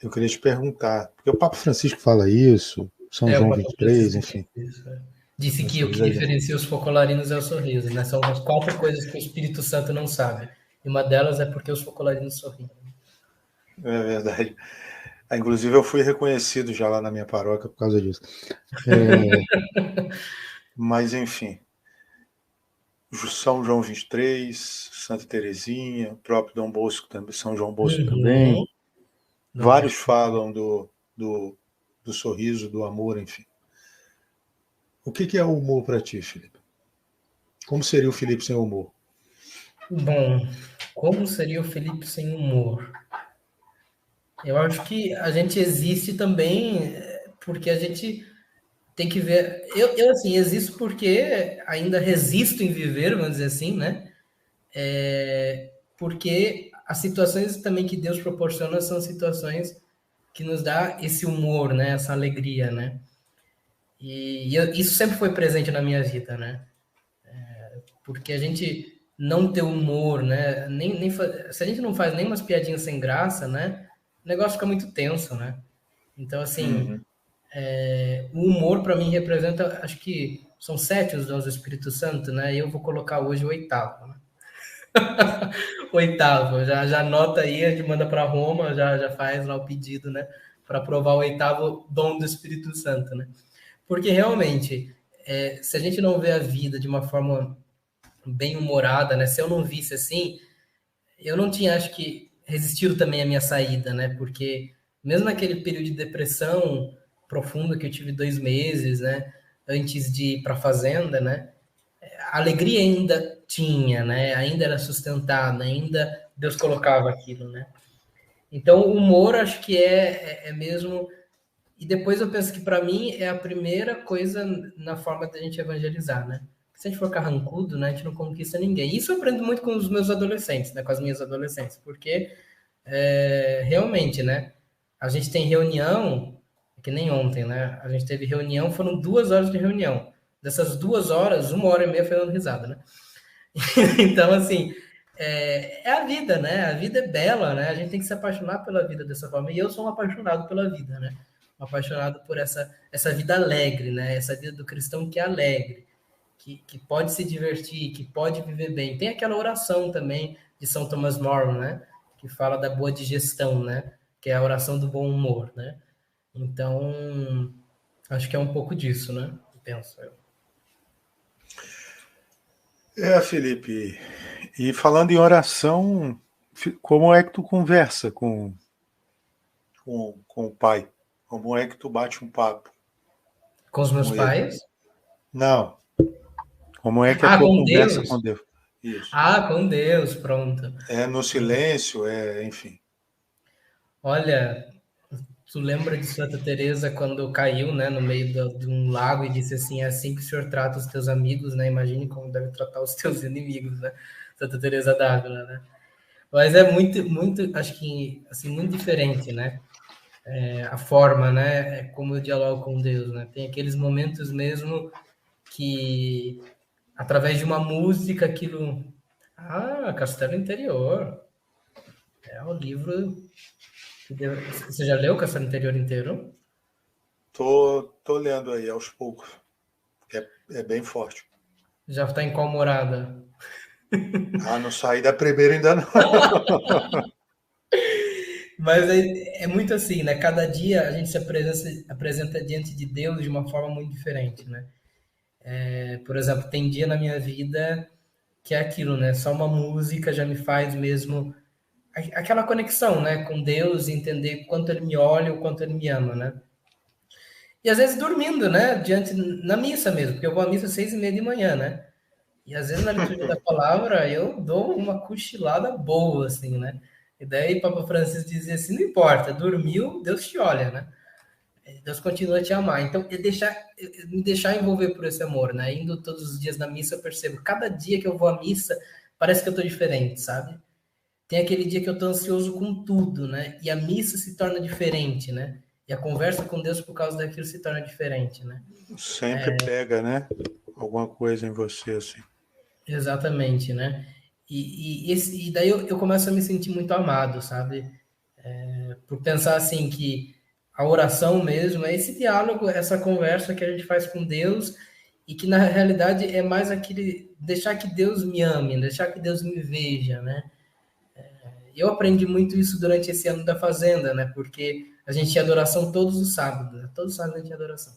[SPEAKER 1] Eu queria te perguntar, porque o Papa Francisco fala isso, São
[SPEAKER 2] O
[SPEAKER 1] João
[SPEAKER 2] Papa Francisco
[SPEAKER 1] 23, enfim.
[SPEAKER 2] isso, é. Disse
[SPEAKER 1] O
[SPEAKER 2] que o que
[SPEAKER 1] sorriso é
[SPEAKER 2] diferencia os focolarinos é o sorriso, né? São as 4 coisas que o Espírito Santo não sabe. E uma delas é porque os focolarinos sorriem.
[SPEAKER 1] verdade. Inclusive, eu fui reconhecido já lá na minha paróquia por causa disso. Mas, enfim. São João 23, Santa Teresinha, o próprio Dom Bosco também, São João Bosco também. Vários falam do sorriso, do amor, enfim. O que é o humor para ti, Felipe? Como seria o Felipe sem humor?
[SPEAKER 2] Bom, como seria o Felipe sem humor? Eu acho que a gente existe também porque a gente tem que ver. Eu assim, existo porque ainda resisto em viver, vamos dizer assim, né? Porque as situações também que Deus proporciona são situações que nos dá esse humor, né? Essa alegria, né? Isso sempre foi presente na minha vida, né? Porque a gente não ter humor, né? Se a gente não faz nem umas piadinhas sem graça, né? O negócio fica muito tenso, né? Então, assim, o humor para mim representa, acho que são 7 os dons do Espírito Santo, né? E eu vou colocar hoje o 8º, né? 8º, já anota aí, a gente manda para Roma, já faz lá o pedido, né? Para aprovar o 8º dom do Espírito Santo, né? Porque realmente, se a gente não vê a vida de uma forma bem humorada, né? Se eu não visse assim, eu não tinha, acho que, resistido também à minha saída, né? Porque mesmo naquele período de depressão profunda que eu tive 2 meses, né? Antes de ir para a fazenda, né? A alegria ainda tinha, né? Ainda era sustentada, ainda Deus colocava aquilo, né? Então, o humor, acho que é mesmo. E depois eu penso que, para mim, é a primeira coisa na forma da gente evangelizar, né? Se a gente for carrancudo, né, a gente não conquista ninguém. Isso eu aprendo muito com os meus adolescentes, né, com as minhas adolescentes, porque realmente, né, a gente tem reunião, que nem ontem, né, a gente teve reunião, foram 2 horas de reunião. Dessas 2 horas, 1 hora e meia foi dando risada, né? Então, assim, é a vida, né? A vida é bela, né? A gente tem que se apaixonar pela vida dessa forma. E eu sou um apaixonado pela vida, né? Um apaixonado por essa vida alegre, né? Essa vida do cristão que é alegre, que pode se divertir, que pode viver bem. Tem aquela oração também de São Thomas More, né? Que fala da boa digestão, né? Que é a oração do bom humor, né? Então, acho que é um pouco disso, né? Penso eu.
[SPEAKER 1] Felipe, e falando em oração, como é que tu conversa com o pai? Como é que tu bate um papo
[SPEAKER 2] Com os meus
[SPEAKER 1] com ele?
[SPEAKER 2] pais?
[SPEAKER 1] Não. Como é que é a tua
[SPEAKER 2] Com
[SPEAKER 1] conversa
[SPEAKER 2] Deus?
[SPEAKER 1] com Deus? Isso.
[SPEAKER 2] Com Deus, pronto.
[SPEAKER 1] É no silêncio, enfim.
[SPEAKER 2] Olha, tu lembra de Santa Teresa quando caiu, né, no meio de um lago e disse assim: é assim que o Senhor trata os teus amigos, né? Imagine como deve tratar os teus inimigos, né? Santa Teresa d'Ávila, né? Mas é muito, muito, acho que assim muito diferente, né? A forma, né? Como eu dialogo com Deus, né? Tem aqueles momentos mesmo que através de uma música aquilo, Castelo Interior é o livro. Você já leu o Castelo Interior inteiro?
[SPEAKER 1] Tô lendo aí aos poucos. É bem forte.
[SPEAKER 2] Já está em qual morada?
[SPEAKER 1] Não saí da primeira ainda não.
[SPEAKER 2] Mas é muito assim, né? Cada dia a gente se apresenta diante de Deus de uma forma muito diferente, né? Por exemplo, tem dia na minha vida que é aquilo, né? Só uma música já me faz mesmo aquela conexão, né? Com Deus, entender quanto Ele me olha, o quanto Ele me ama, né? E às vezes dormindo, né? Na missa mesmo, porque eu vou à missa às 6:30 da manhã, né? E às vezes na liturgia da palavra eu dou uma cochilada boa, assim, né? E daí Papa Francisco dizia assim, não importa, dormiu, Deus te olha, né? Deus continua a te amar. Então, me deixar envolver por esse amor, né? Indo todos os dias na missa, eu percebo, cada dia que eu vou à missa, parece que eu tô diferente, sabe? Tem aquele dia que eu tô ansioso com tudo, né? E a missa se torna diferente, né? E a conversa com Deus por causa daquilo se torna diferente, né?
[SPEAKER 1] Sempre pega, né? Alguma coisa em você, assim.
[SPEAKER 2] Exatamente, né? E daí eu começo a me sentir muito amado, sabe? Por pensar assim que a oração mesmo é esse diálogo, essa conversa que a gente faz com Deus e que na realidade é mais aquele deixar que Deus me ame, deixar que Deus me veja, né? Eu aprendi muito isso durante esse ano da Fazenda, né? Porque a gente tinha adoração todos os sábados, né? Todos os sábados a gente tinha adoração.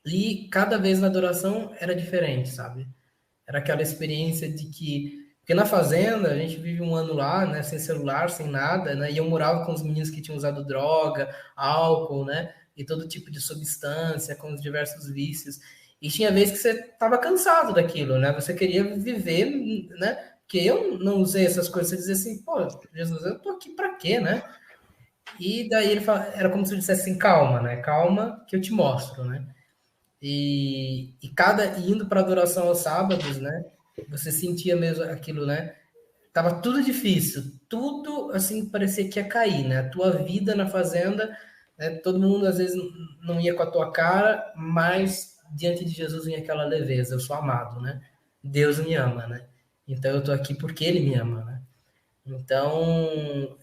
[SPEAKER 2] E cada vez na adoração era diferente, sabe? Era aquela experiência de que... Porque na fazenda, a gente vive um ano lá, né? Sem celular, sem nada, né? E eu morava com os meninos que tinham usado droga, álcool, né? E todo tipo de substância, com os diversos vícios. E tinha vezes que você estava cansado daquilo, né? Você queria viver, né? Porque eu não usei essas coisas. Você dizia assim, pô, Jesus, eu tô aqui para quê, né? E daí ele fala, era como se ele dissesse assim, calma, né? Calma que eu te mostro, né? Indo para adoração aos sábados, né? Você sentia mesmo aquilo, né? Tava tudo difícil, tudo assim parecia que ia cair, né? A tua vida na fazenda, né? Todo mundo às vezes não ia com a tua cara, mas diante de Jesus vinha aquela leveza, eu sou amado, né? Deus me ama, né? Então eu tô aqui porque Ele me ama, né? Então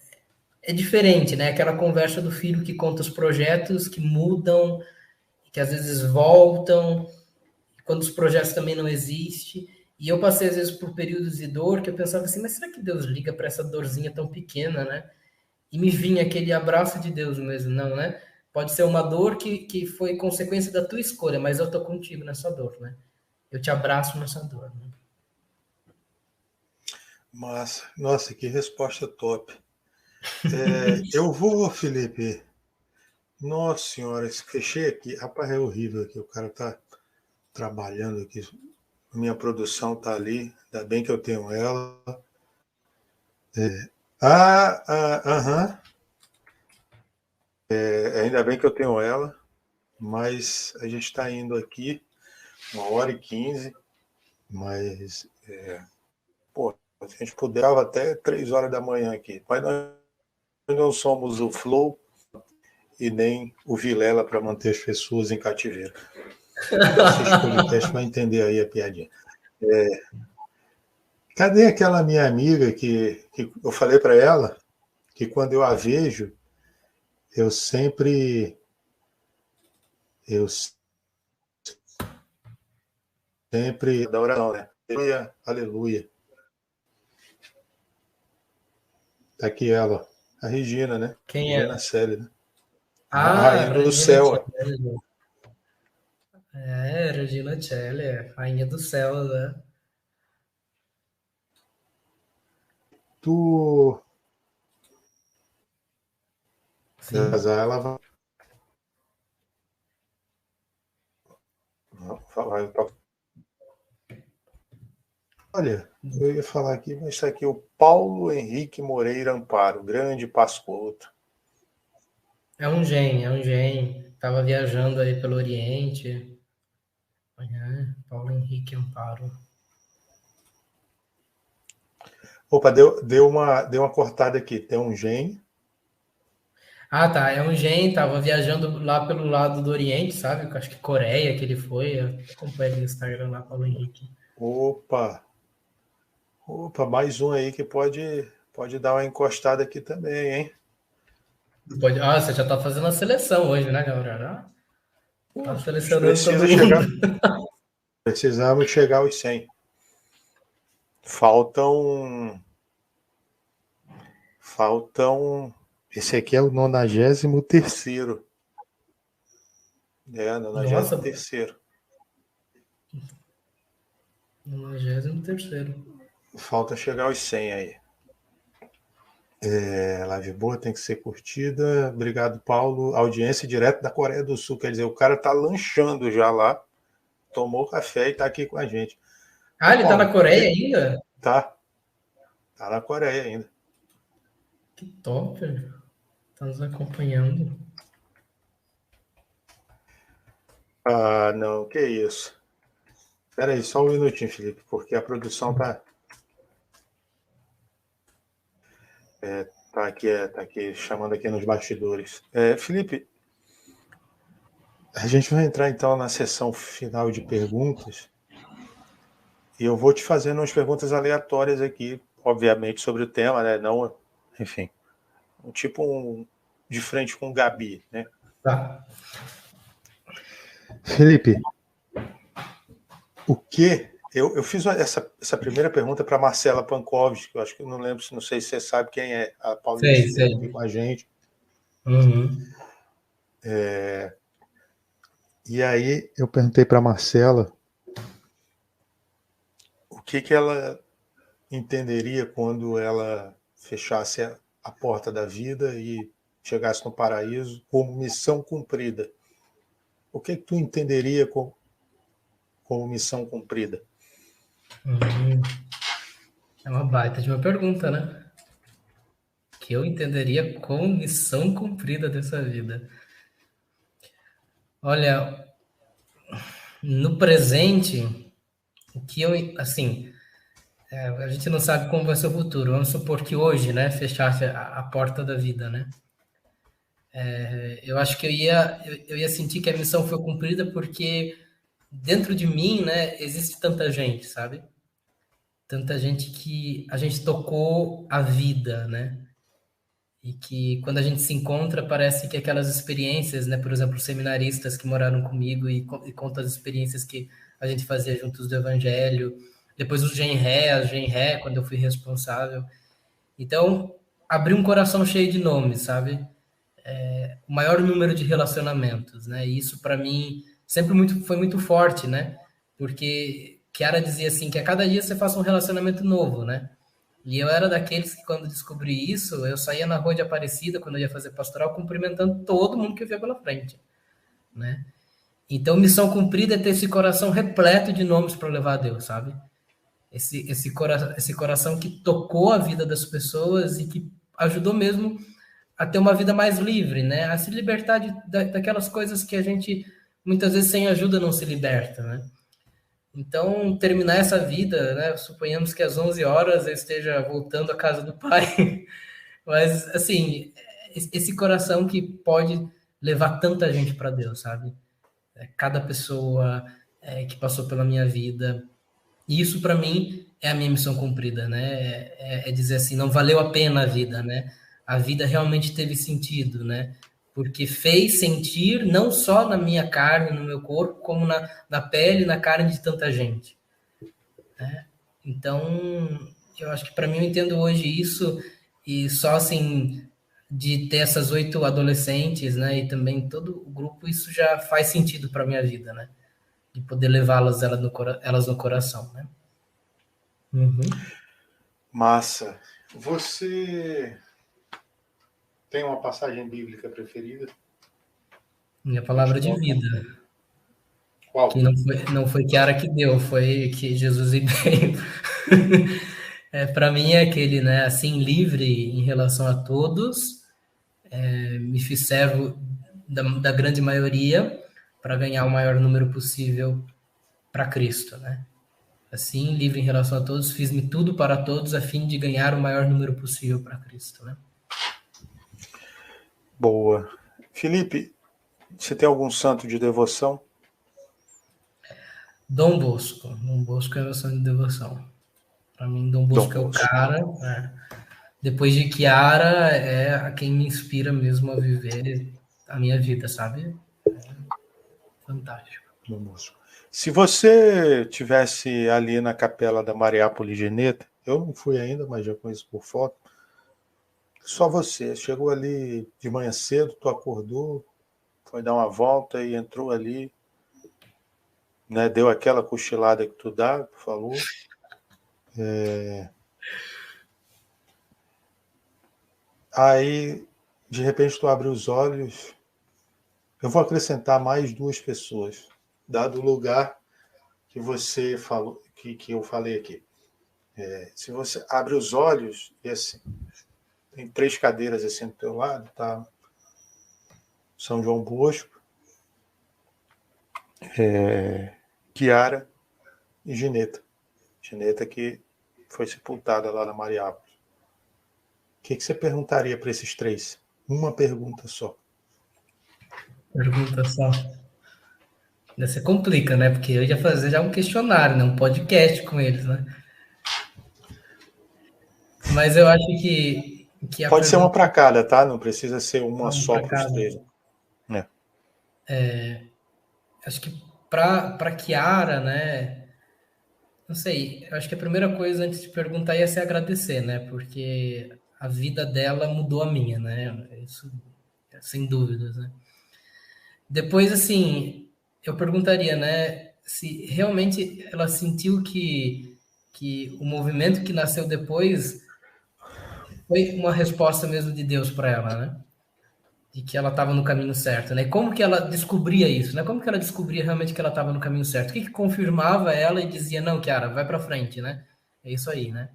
[SPEAKER 2] é diferente, né? Aquela conversa do filho que conta os projetos que mudam, que às vezes voltam, quando os projetos também não existem. E eu passei, às vezes, por períodos de dor que eu pensava assim, mas será que Deus liga para essa dorzinha tão pequena, né? E me vinha aquele abraço de Deus mesmo, não, né? Pode ser uma dor que foi consequência da tua escolha, mas eu tô contigo nessa dor, né? Eu te abraço nessa dor, né?
[SPEAKER 1] Massa. Nossa, que resposta top. Eu vou, Felipe. Nossa senhora, fechei aqui. Rapaz, é horrível aqui. O cara tá trabalhando aqui. Minha produção tá ali. Ainda bem que eu tenho ela. Aham. Ainda bem que eu tenho ela. Mas a gente está indo aqui 1h15. Mas, pô, a gente puderava até 3 horas da manhã aqui. Mas nós não somos o Flow e nem o Vilela para manter as pessoas em cativeiro. Quem assiste o podcast vai entender aí a piadinha. Cadê aquela minha amiga que eu falei para ela que quando eu a vejo, eu sempre da oração, né? Aleluia, aleluia. Tá aqui ela, a Regina, né?
[SPEAKER 2] Quem é?
[SPEAKER 1] Regina Celi, né? A
[SPEAKER 2] Ah,
[SPEAKER 1] rainha do
[SPEAKER 2] Regina
[SPEAKER 1] céu.
[SPEAKER 2] Celli. É, Regina Celli, rainha do céu, né?
[SPEAKER 1] Tu
[SPEAKER 2] Sim.
[SPEAKER 1] ela vai falar. Olha, eu ia falar aqui, mas está aqui o Paulo Henrique Moreira Amparo, grande Pascoto.
[SPEAKER 2] É um gênio, é um gênio. Tava viajando aí pelo Oriente. Paulo Henrique Amparo.
[SPEAKER 1] Opa, deu uma cortada aqui. Tem um gênio.
[SPEAKER 2] Ah, tá. É um gênio, tava viajando lá pelo lado do Oriente, sabe? Eu acho que Coreia que ele foi. Eu acompanho ele no Instagram lá, Paulo Henrique.
[SPEAKER 1] Opa, mais um aí que pode dar uma encostada aqui também, hein?
[SPEAKER 2] Pode... Ah, você já tá fazendo a seleção hoje, né, galera? Tá selecionando todo
[SPEAKER 1] Precisa
[SPEAKER 2] mundo.
[SPEAKER 1] chegar, precisamos chegar aos 100. Faltam. Esse aqui é o 93º. É,
[SPEAKER 2] Nossa,
[SPEAKER 1] 93º.
[SPEAKER 2] 93º.
[SPEAKER 1] Falta chegar aos 100 aí. Live boa, tem que ser curtida. Obrigado, Paulo. Audiência direto da Coreia do Sul. Quer dizer, o cara tá lanchando já lá, tomou café e tá aqui com a gente.
[SPEAKER 2] Ah,
[SPEAKER 1] Ô,
[SPEAKER 2] ele tá
[SPEAKER 1] Paulo,
[SPEAKER 2] na Coreia ainda?
[SPEAKER 1] tá na Coreia ainda.
[SPEAKER 2] Que top, tá nos acompanhando.
[SPEAKER 1] Ah, não, que isso. Espera aí, só um minutinho, Felipe, porque a produção tá aqui chamando aqui nos bastidores. Felipe, a gente vai entrar então na sessão final de perguntas e eu vou te fazendo umas perguntas aleatórias aqui, obviamente sobre o tema, né? Não, enfim, de frente com o Gabi, né?
[SPEAKER 2] Tá.
[SPEAKER 1] Felipe, o que eu fiz essa primeira pergunta para Marcela Pankowski, eu acho que eu não sei se você sabe quem é, a paulista
[SPEAKER 2] Sei,
[SPEAKER 1] que está
[SPEAKER 2] sei.
[SPEAKER 1] aqui com a gente.
[SPEAKER 2] Uhum.
[SPEAKER 1] E aí eu perguntei para Marcela o que ela entenderia quando ela fechasse a porta da vida e chegasse no paraíso como missão cumprida. O que tu entenderia como missão cumprida?
[SPEAKER 2] É uma baita de uma pergunta, né? Que eu entenderia como missão cumprida dessa vida. Olha, no presente, o que eu, assim, a gente não sabe como vai ser o futuro. Vamos supor que hoje, né, fechasse a porta da vida, né? Eu acho que eu ia sentir que a missão foi cumprida porque dentro de mim, né, existe tanta gente, sabe? Tanta gente que a gente tocou a vida, né? E que quando a gente se encontra, parece que aquelas experiências, né? Por exemplo, seminaristas que moraram comigo e contam as experiências que a gente fazia juntos do Evangelho. Depois os Genré, quando eu fui responsável. Então, abri um coração cheio de nomes, sabe? O maior número de relacionamentos, né? E isso para mim sempre foi muito forte, né? Porque Chiara dizia assim que a cada dia você faça um relacionamento novo, né? E eu era daqueles que quando descobri isso, eu saía na rua de Aparecida quando eu ia fazer pastoral, cumprimentando todo mundo que eu via pela frente, né? Então, missão cumprida é ter esse coração repleto de nomes para levar a Deus, sabe? Esse coração que tocou a vida das pessoas e que ajudou mesmo a ter uma vida mais livre, né? A se libertar daquelas coisas que a gente, muitas vezes, sem ajuda, não se liberta, né? Então, terminar essa vida, né? Suponhamos que às 11 horas eu esteja voltando à casa do Pai. Mas, assim, esse coração que pode levar tanta gente para Deus, sabe? Cada pessoa que passou pela minha vida. E isso, para mim, é a minha missão cumprida, né? É dizer assim, não valeu a pena a vida, né? A vida realmente teve sentido, né? Porque fez sentir não só na minha carne, no meu corpo, como na pele, na carne de tanta gente. Né? Então, eu acho que para mim eu entendo hoje isso e só assim de ter essas 8 adolescentes, né, e também todo o grupo, isso já faz sentido para minha vida, né, de poder levá-las elas no coração, né. Uhum.
[SPEAKER 1] Massa. Você tem uma passagem bíblica preferida?
[SPEAKER 2] Minha palavra de vida,
[SPEAKER 1] Qual?
[SPEAKER 2] que não foi Kiara que deu, foi que Jesus veio. Para mim é aquele, né, assim, livre em relação a todos, me fiz servo da grande maioria para ganhar o maior número possível para Cristo, né? Assim, livre em relação a todos, fiz-me tudo para todos a fim de ganhar o maior número possível para Cristo, né?
[SPEAKER 1] Boa. Felipe, você tem algum santo de devoção?
[SPEAKER 2] Dom Bosco. Dom Bosco é a noção de devoção. Para mim, Dom
[SPEAKER 1] Dom
[SPEAKER 2] Bosco é o
[SPEAKER 1] Bosco.
[SPEAKER 2] cara. Depois de Kiara, é a quem me inspira mesmo a viver a minha vida, sabe? Fantástico.
[SPEAKER 1] Dom Bosco. Se você tivesse ali na capela da Mariápolis Geneta, eu não fui ainda, mas já conheço por foto. Só você. Chegou ali de manhã cedo, tu acordou, foi dar uma volta e entrou ali, né? Deu aquela cochilada que tu dá, tu falou. Aí, de repente, tu abre os olhos. Eu vou acrescentar mais 2 pessoas, dado o lugar que você falou, que eu falei aqui. Se você abre os olhos, e assim, tem 3 cadeiras assim do teu lado, tá? São João Bosco, Kiara e Gineta. Gineta que foi sepultada lá na Mariápolis. O que você perguntaria para esses 3? Uma pergunta só.
[SPEAKER 2] Pergunta só. Você complica, né? Porque eu ia fazer já um questionário, né? Um podcast com eles, né? Mas eu acho que a
[SPEAKER 1] Pode ser uma
[SPEAKER 2] pergunta
[SPEAKER 1] para cada, tá? Não precisa ser uma
[SPEAKER 2] um
[SPEAKER 1] só
[SPEAKER 2] para
[SPEAKER 1] para os
[SPEAKER 2] cada.
[SPEAKER 1] 3.
[SPEAKER 2] Acho que para Kiara, né? Não sei, eu acho que a primeira coisa antes de perguntar ia ser agradecer, né? Porque a vida dela mudou a minha, né? Isso, sem dúvidas, né? Depois, assim, eu perguntaria, né? Se realmente ela sentiu que o movimento que nasceu depois foi uma resposta mesmo de Deus para ela, né? De que ela estava no caminho certo, né? Como que ela descobria isso, né? Como que ela descobria realmente que ela estava no caminho certo? O que confirmava ela e dizia, não, Kiara, vai para frente, né? É isso aí, né?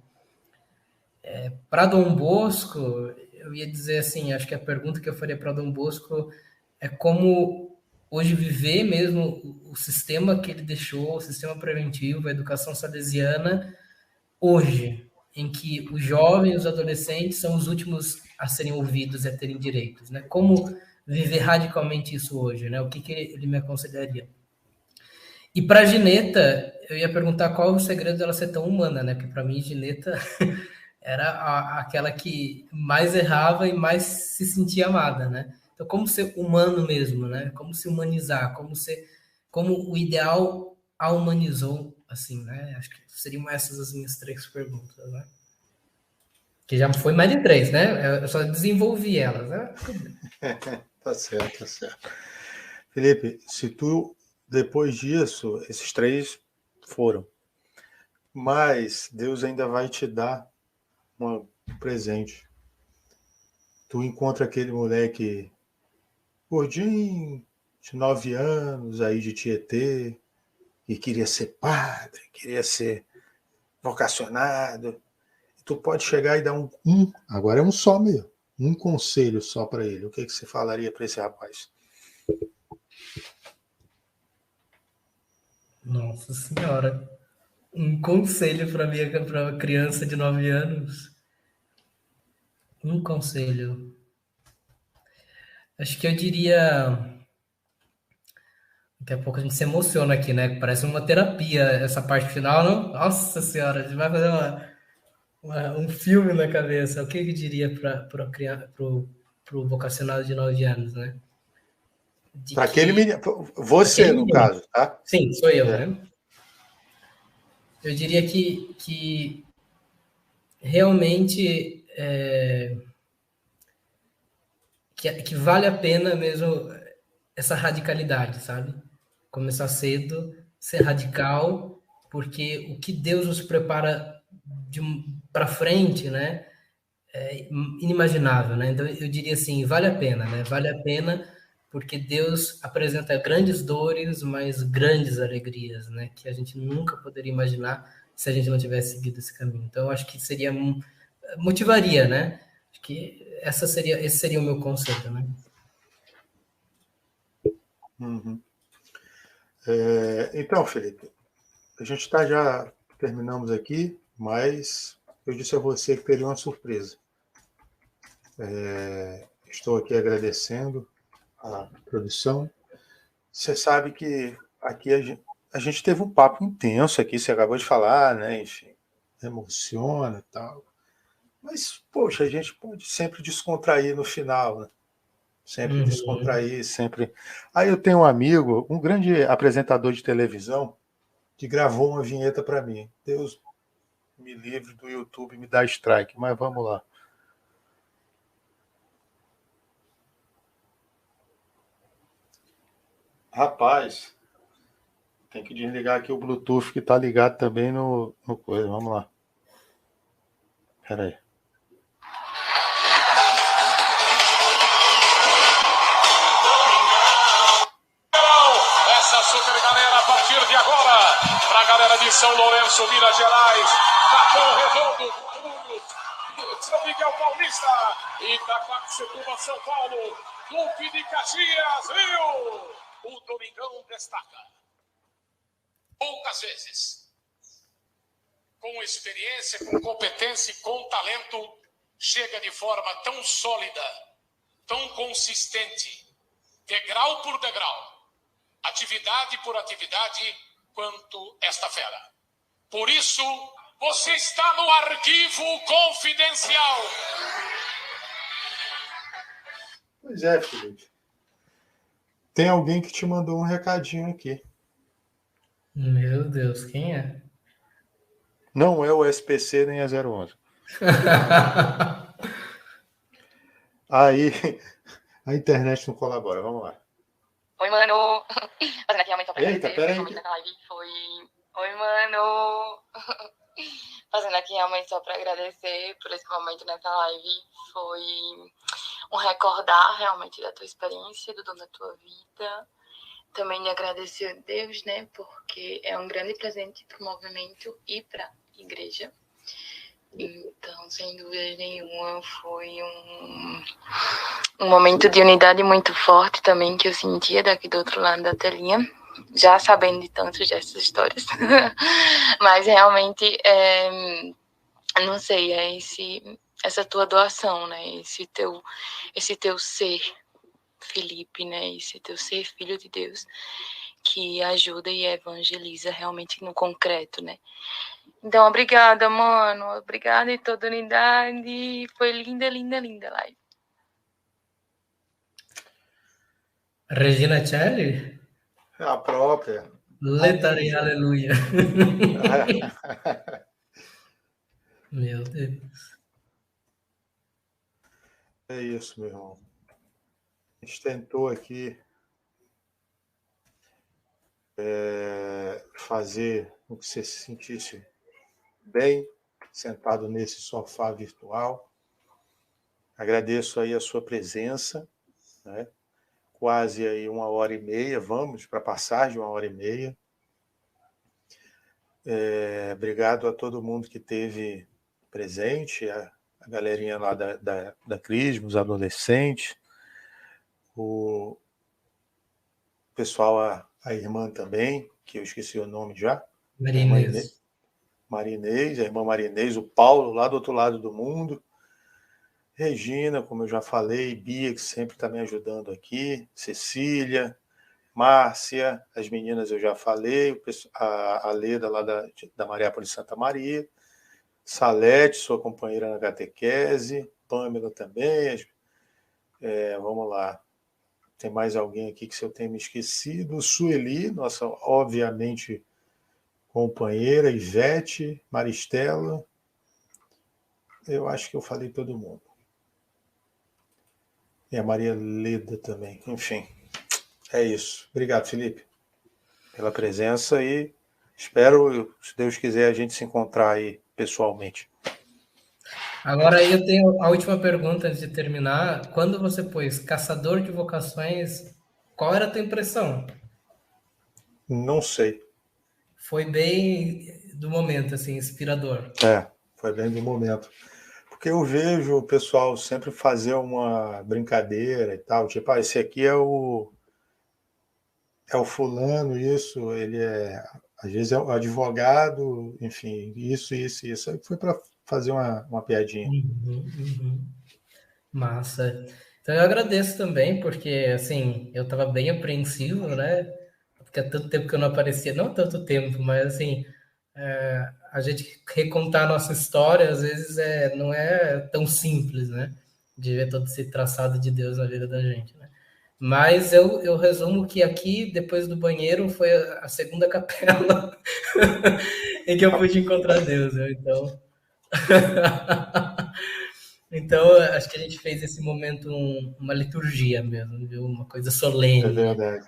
[SPEAKER 2] Para Dom Bosco, eu ia dizer assim, acho que a pergunta que eu faria para Dom Bosco é como hoje viver mesmo o sistema que ele deixou, o sistema preventivo, a educação salesiana, hoje, em que os jovens e os adolescentes são os últimos a serem ouvidos e a terem direitos, né? Como viver radicalmente isso hoje, né? O que ele me aconselharia? E para Gineta, eu ia perguntar qual é o segredo dela ser tão humana, né? Porque para mim, Gineta era aquela que mais errava e mais se sentia amada, né? Então, como ser humano mesmo, né? Como se humanizar, como o ideal a humanizou, assim, né? Acho que seriam essas as minhas 3 perguntas, né? Que já foi mais de 3, né? Eu só desenvolvi elas, né?
[SPEAKER 1] Tá certo, tá certo. Felipe, se tu, depois disso, esses 3 foram, mas Deus ainda vai te dar um presente. Tu encontra aquele moleque gordinho, de 9 anos, aí de Tietê, e queria ser padre, queria ser vocacionado. Tu pode chegar e dar agora é um só mesmo, um conselho só para ele. O que você falaria para esse rapaz?
[SPEAKER 2] Nossa Senhora. Um conselho para uma criança de 9 anos. Um conselho. Acho que eu diria Daqui a pouco a gente se emociona aqui, né? Parece uma terapia essa parte final, não? Nossa Senhora, a gente vai fazer um filme na cabeça. O que eu diria para o vocacionado de 9 anos, né? De
[SPEAKER 1] Para aquele
[SPEAKER 2] que
[SPEAKER 1] menino, você,
[SPEAKER 2] aquele
[SPEAKER 1] no
[SPEAKER 2] menino,
[SPEAKER 1] caso, tá?
[SPEAKER 2] sim, sou eu,
[SPEAKER 1] É.
[SPEAKER 2] né? Eu diria que realmente que vale a pena mesmo essa radicalidade, sabe? Começar cedo, ser radical, porque o que Deus nos prepara para frente, né? É inimaginável, né? Então eu diria assim, vale a pena, né? Vale a pena porque Deus apresenta grandes dores, mas grandes alegrias, né? Que a gente nunca poderia imaginar se a gente não tivesse seguido esse caminho. Então eu acho que seria motivaria, né? Acho que esse seria o meu conselho, né?
[SPEAKER 1] Uhum. Então, Felipe, a gente já terminamos aqui, mas eu disse a você que teria uma surpresa. Estou aqui agradecendo a produção. Você sabe que aqui a gente teve um papo intenso aqui, você acabou de falar, né? Enfim, emociona e tal. Mas, poxa, a gente pode sempre descontrair no final, né? Sempre
[SPEAKER 2] Uhum.
[SPEAKER 1] descontrair, sempre. Aí eu tenho um amigo, um grande apresentador de televisão, que gravou uma vinheta para mim. Deus me livre do YouTube me dá strike, mas vamos lá. Rapaz, tem que desligar aqui o Bluetooth que tá ligado também no coisa. Vamos lá. Pera aí.
[SPEAKER 4] Essa super galera a partir de agora, pra galera de São Lourenço, Minas Gerais, Capão Redondo, São Miguel Paulista, Itaquaquecetuba, São Paulo, Duque de Caxias, Rio. O Domingão destaca. Poucas vezes, com experiência, com competência e com talento, chega de forma tão sólida, tão consistente, degrau por degrau, atividade por atividade, quanto esta fera. Por isso, você está no arquivo confidencial.
[SPEAKER 1] Pois é, Felipe. Tem alguém que te mandou um recadinho aqui.
[SPEAKER 2] Meu Deus, quem é?
[SPEAKER 1] Não é o SPC nem a 011. Aí a internet não colabora. Vamos lá.
[SPEAKER 5] Oi, mano. Fazendo aqui realmente só pra
[SPEAKER 1] Eita,
[SPEAKER 5] agradecer,
[SPEAKER 1] peraí.
[SPEAKER 5] principalmente nessa live, foi... Oi, mano. Fazendo aqui realmente só pra agradecer por esse momento nessa live. Foi um recordar realmente da tua experiência, do dom da tua vida. Também de agradecer a Deus, né? Porque é um grande presente pro movimento e pra igreja. Então, sem dúvida nenhuma, foi um momento de unidade muito forte também que eu sentia daqui do outro lado da telinha, já sabendo de tantas dessas histórias. Mas realmente, não sei, essa tua doação, né? Esse teu ser, Felipe, né? Esse teu ser filho de Deus, que ajuda e evangeliza realmente no concreto, né? Então, obrigada, mano. Obrigada em toda unidade. Foi linda, linda, linda a live.
[SPEAKER 2] Regina Celli?
[SPEAKER 1] É a própria.
[SPEAKER 2] Letarei,
[SPEAKER 1] Ninja.
[SPEAKER 2] aleluia. Meu Deus.
[SPEAKER 1] É isso, meu irmão. A gente tentou aqui fazer com que você se sentisse bem, sentado nesse sofá virtual. Agradeço aí a sua presença, né? Quase aí 1h30, vamos para passar de 1h30. Obrigado a todo mundo que esteve presente, a galerinha lá da Crisma, os adolescentes, o pessoal, a irmã também, que eu esqueci o nome já,
[SPEAKER 2] Marinês.
[SPEAKER 1] Marinês, a irmã Marinês, o Paulo, lá do outro lado do mundo, Regina, como eu já falei, Bia, que sempre está me ajudando aqui, Cecília, Márcia, as meninas eu já falei, a Leda lá da Mariápolis Santa Maria, Salete, sua companheira na catequese, Pâmela também, vamos lá. Tem mais alguém aqui que se eu tenho me esquecido? Sueli, nossa, obviamente, companheira, Ivete, Maristela. Eu acho que eu falei todo mundo. E a Maria Leda também. Enfim, é isso. Obrigado, Felipe, pela presença e espero, se Deus quiser, a gente se encontrar aí pessoalmente.
[SPEAKER 2] Agora eu tenho a última pergunta antes de terminar. Quando você pôs caçador de vocações, qual era a tua impressão?
[SPEAKER 1] Não sei.
[SPEAKER 2] Foi bem do momento, assim, inspirador.
[SPEAKER 1] Foi bem do momento. Porque eu vejo o pessoal sempre fazer uma brincadeira e tal, tipo, esse aqui é o fulano, isso, ele às vezes é o advogado, enfim, isso. Aí foi para fazer uma piadinha.
[SPEAKER 2] Massa. Então eu agradeço também, porque, assim, eu estava bem apreensivo, né? Porque há tanto tempo que eu não aparecia, não tanto tempo, mas, assim, a gente recontar a nossa história, às vezes, não é tão simples, né? De ver todo esse traçado de Deus na vida da gente, né? Mas eu resumo que aqui, depois do banheiro, foi a segunda capela em que eu pude encontrar Deus, né? Então... Então, acho que a gente fez esse momento uma liturgia mesmo, viu? Uma coisa
[SPEAKER 1] É
[SPEAKER 2] solene.
[SPEAKER 1] verdade.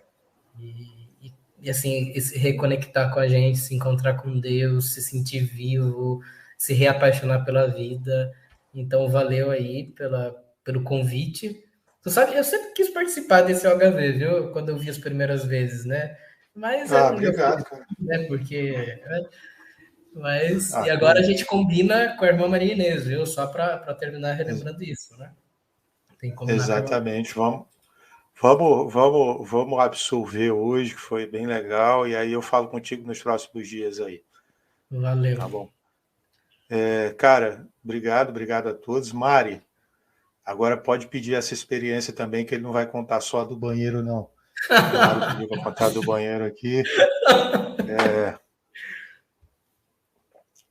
[SPEAKER 2] E assim, se reconectar com a gente, se encontrar com Deus, se sentir vivo, se reapaixonar pela vida. Então, valeu aí pelo convite. Tu sabe, eu sempre quis participar desse OHV, viu? Quando eu vi as primeiras vezes, né? Mas é um dia
[SPEAKER 1] Obrigado, cara.
[SPEAKER 2] né? Porque... Mas, e
[SPEAKER 1] Que
[SPEAKER 2] agora a
[SPEAKER 1] bom.
[SPEAKER 2] gente combina com a irmã Maria Inês, viu? Só para terminar relembrando isso, né? Tem que combinar com a irmã.
[SPEAKER 1] Exatamente. Vamos absolver hoje, que foi bem legal, e aí eu falo contigo nos próximos dias aí.
[SPEAKER 2] Valeu.
[SPEAKER 1] Tá bom. Cara, obrigado a todos. Mari, agora pode pedir essa experiência também, que ele não vai contar só do banheiro, não. O Mário pediu para contar do banheiro aqui.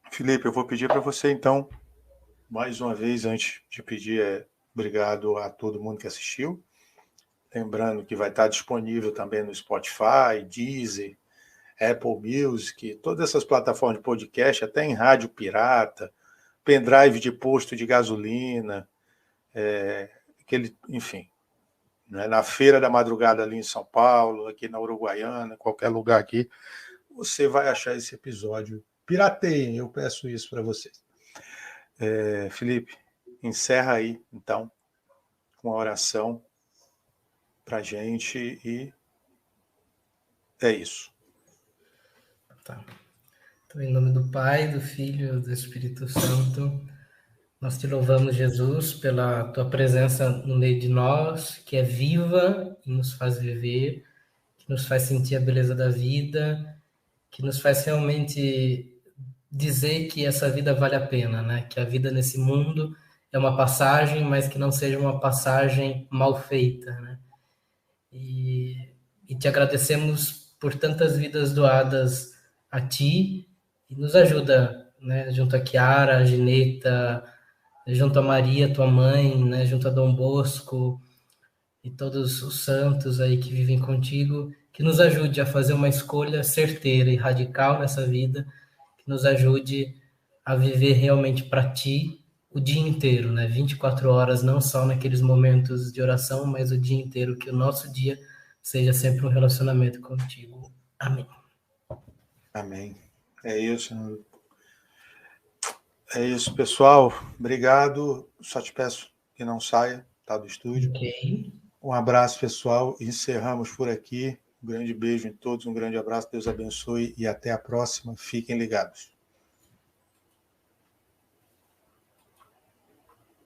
[SPEAKER 1] Felipe, eu vou pedir para você, então, mais uma vez, antes de pedir, obrigado a todo mundo que assistiu. Lembrando que vai estar disponível também no Spotify, Deezer, Apple Music, todas essas plataformas de podcast, até em rádio pirata, pendrive de posto de gasolina, enfim, né, na Feira da Madrugada ali em São Paulo, aqui na Uruguaiana, qualquer lugar aqui, você vai achar esse episódio. Pirateiem, eu peço isso para vocês. Felipe, encerra aí, então, com a oração para a gente e é isso.
[SPEAKER 2] Tá. Então, em nome do Pai, do Filho e do Espírito Santo, nós te louvamos, Jesus, pela tua presença no meio de nós, que é viva e nos faz viver, que nos faz sentir a beleza da vida, que nos faz realmente dizer que essa vida vale a pena, né? Que a vida nesse mundo é uma passagem, mas que não seja uma passagem mal feita, né? E te agradecemos por tantas vidas doadas a ti e nos ajuda, né? Junto a Chiara, a Gineta, junto a Maria, tua mãe, né? Junto a Dom Bosco e todos os santos aí que vivem contigo, que nos ajude a fazer uma escolha certeira e radical nessa vida, que nos ajude a viver realmente para ti o dia inteiro, né? 24 horas, não só naqueles momentos de oração, mas o dia inteiro, que o nosso dia seja sempre um relacionamento contigo. Amém.
[SPEAKER 1] Amém. É isso. É isso, pessoal. Obrigado. Só te peço que não saia, tá, do estúdio.
[SPEAKER 2] Ok.
[SPEAKER 1] Um abraço, pessoal. Encerramos por aqui. Um grande beijo em todos, um grande abraço. Deus abençoe e até a próxima. Fiquem ligados.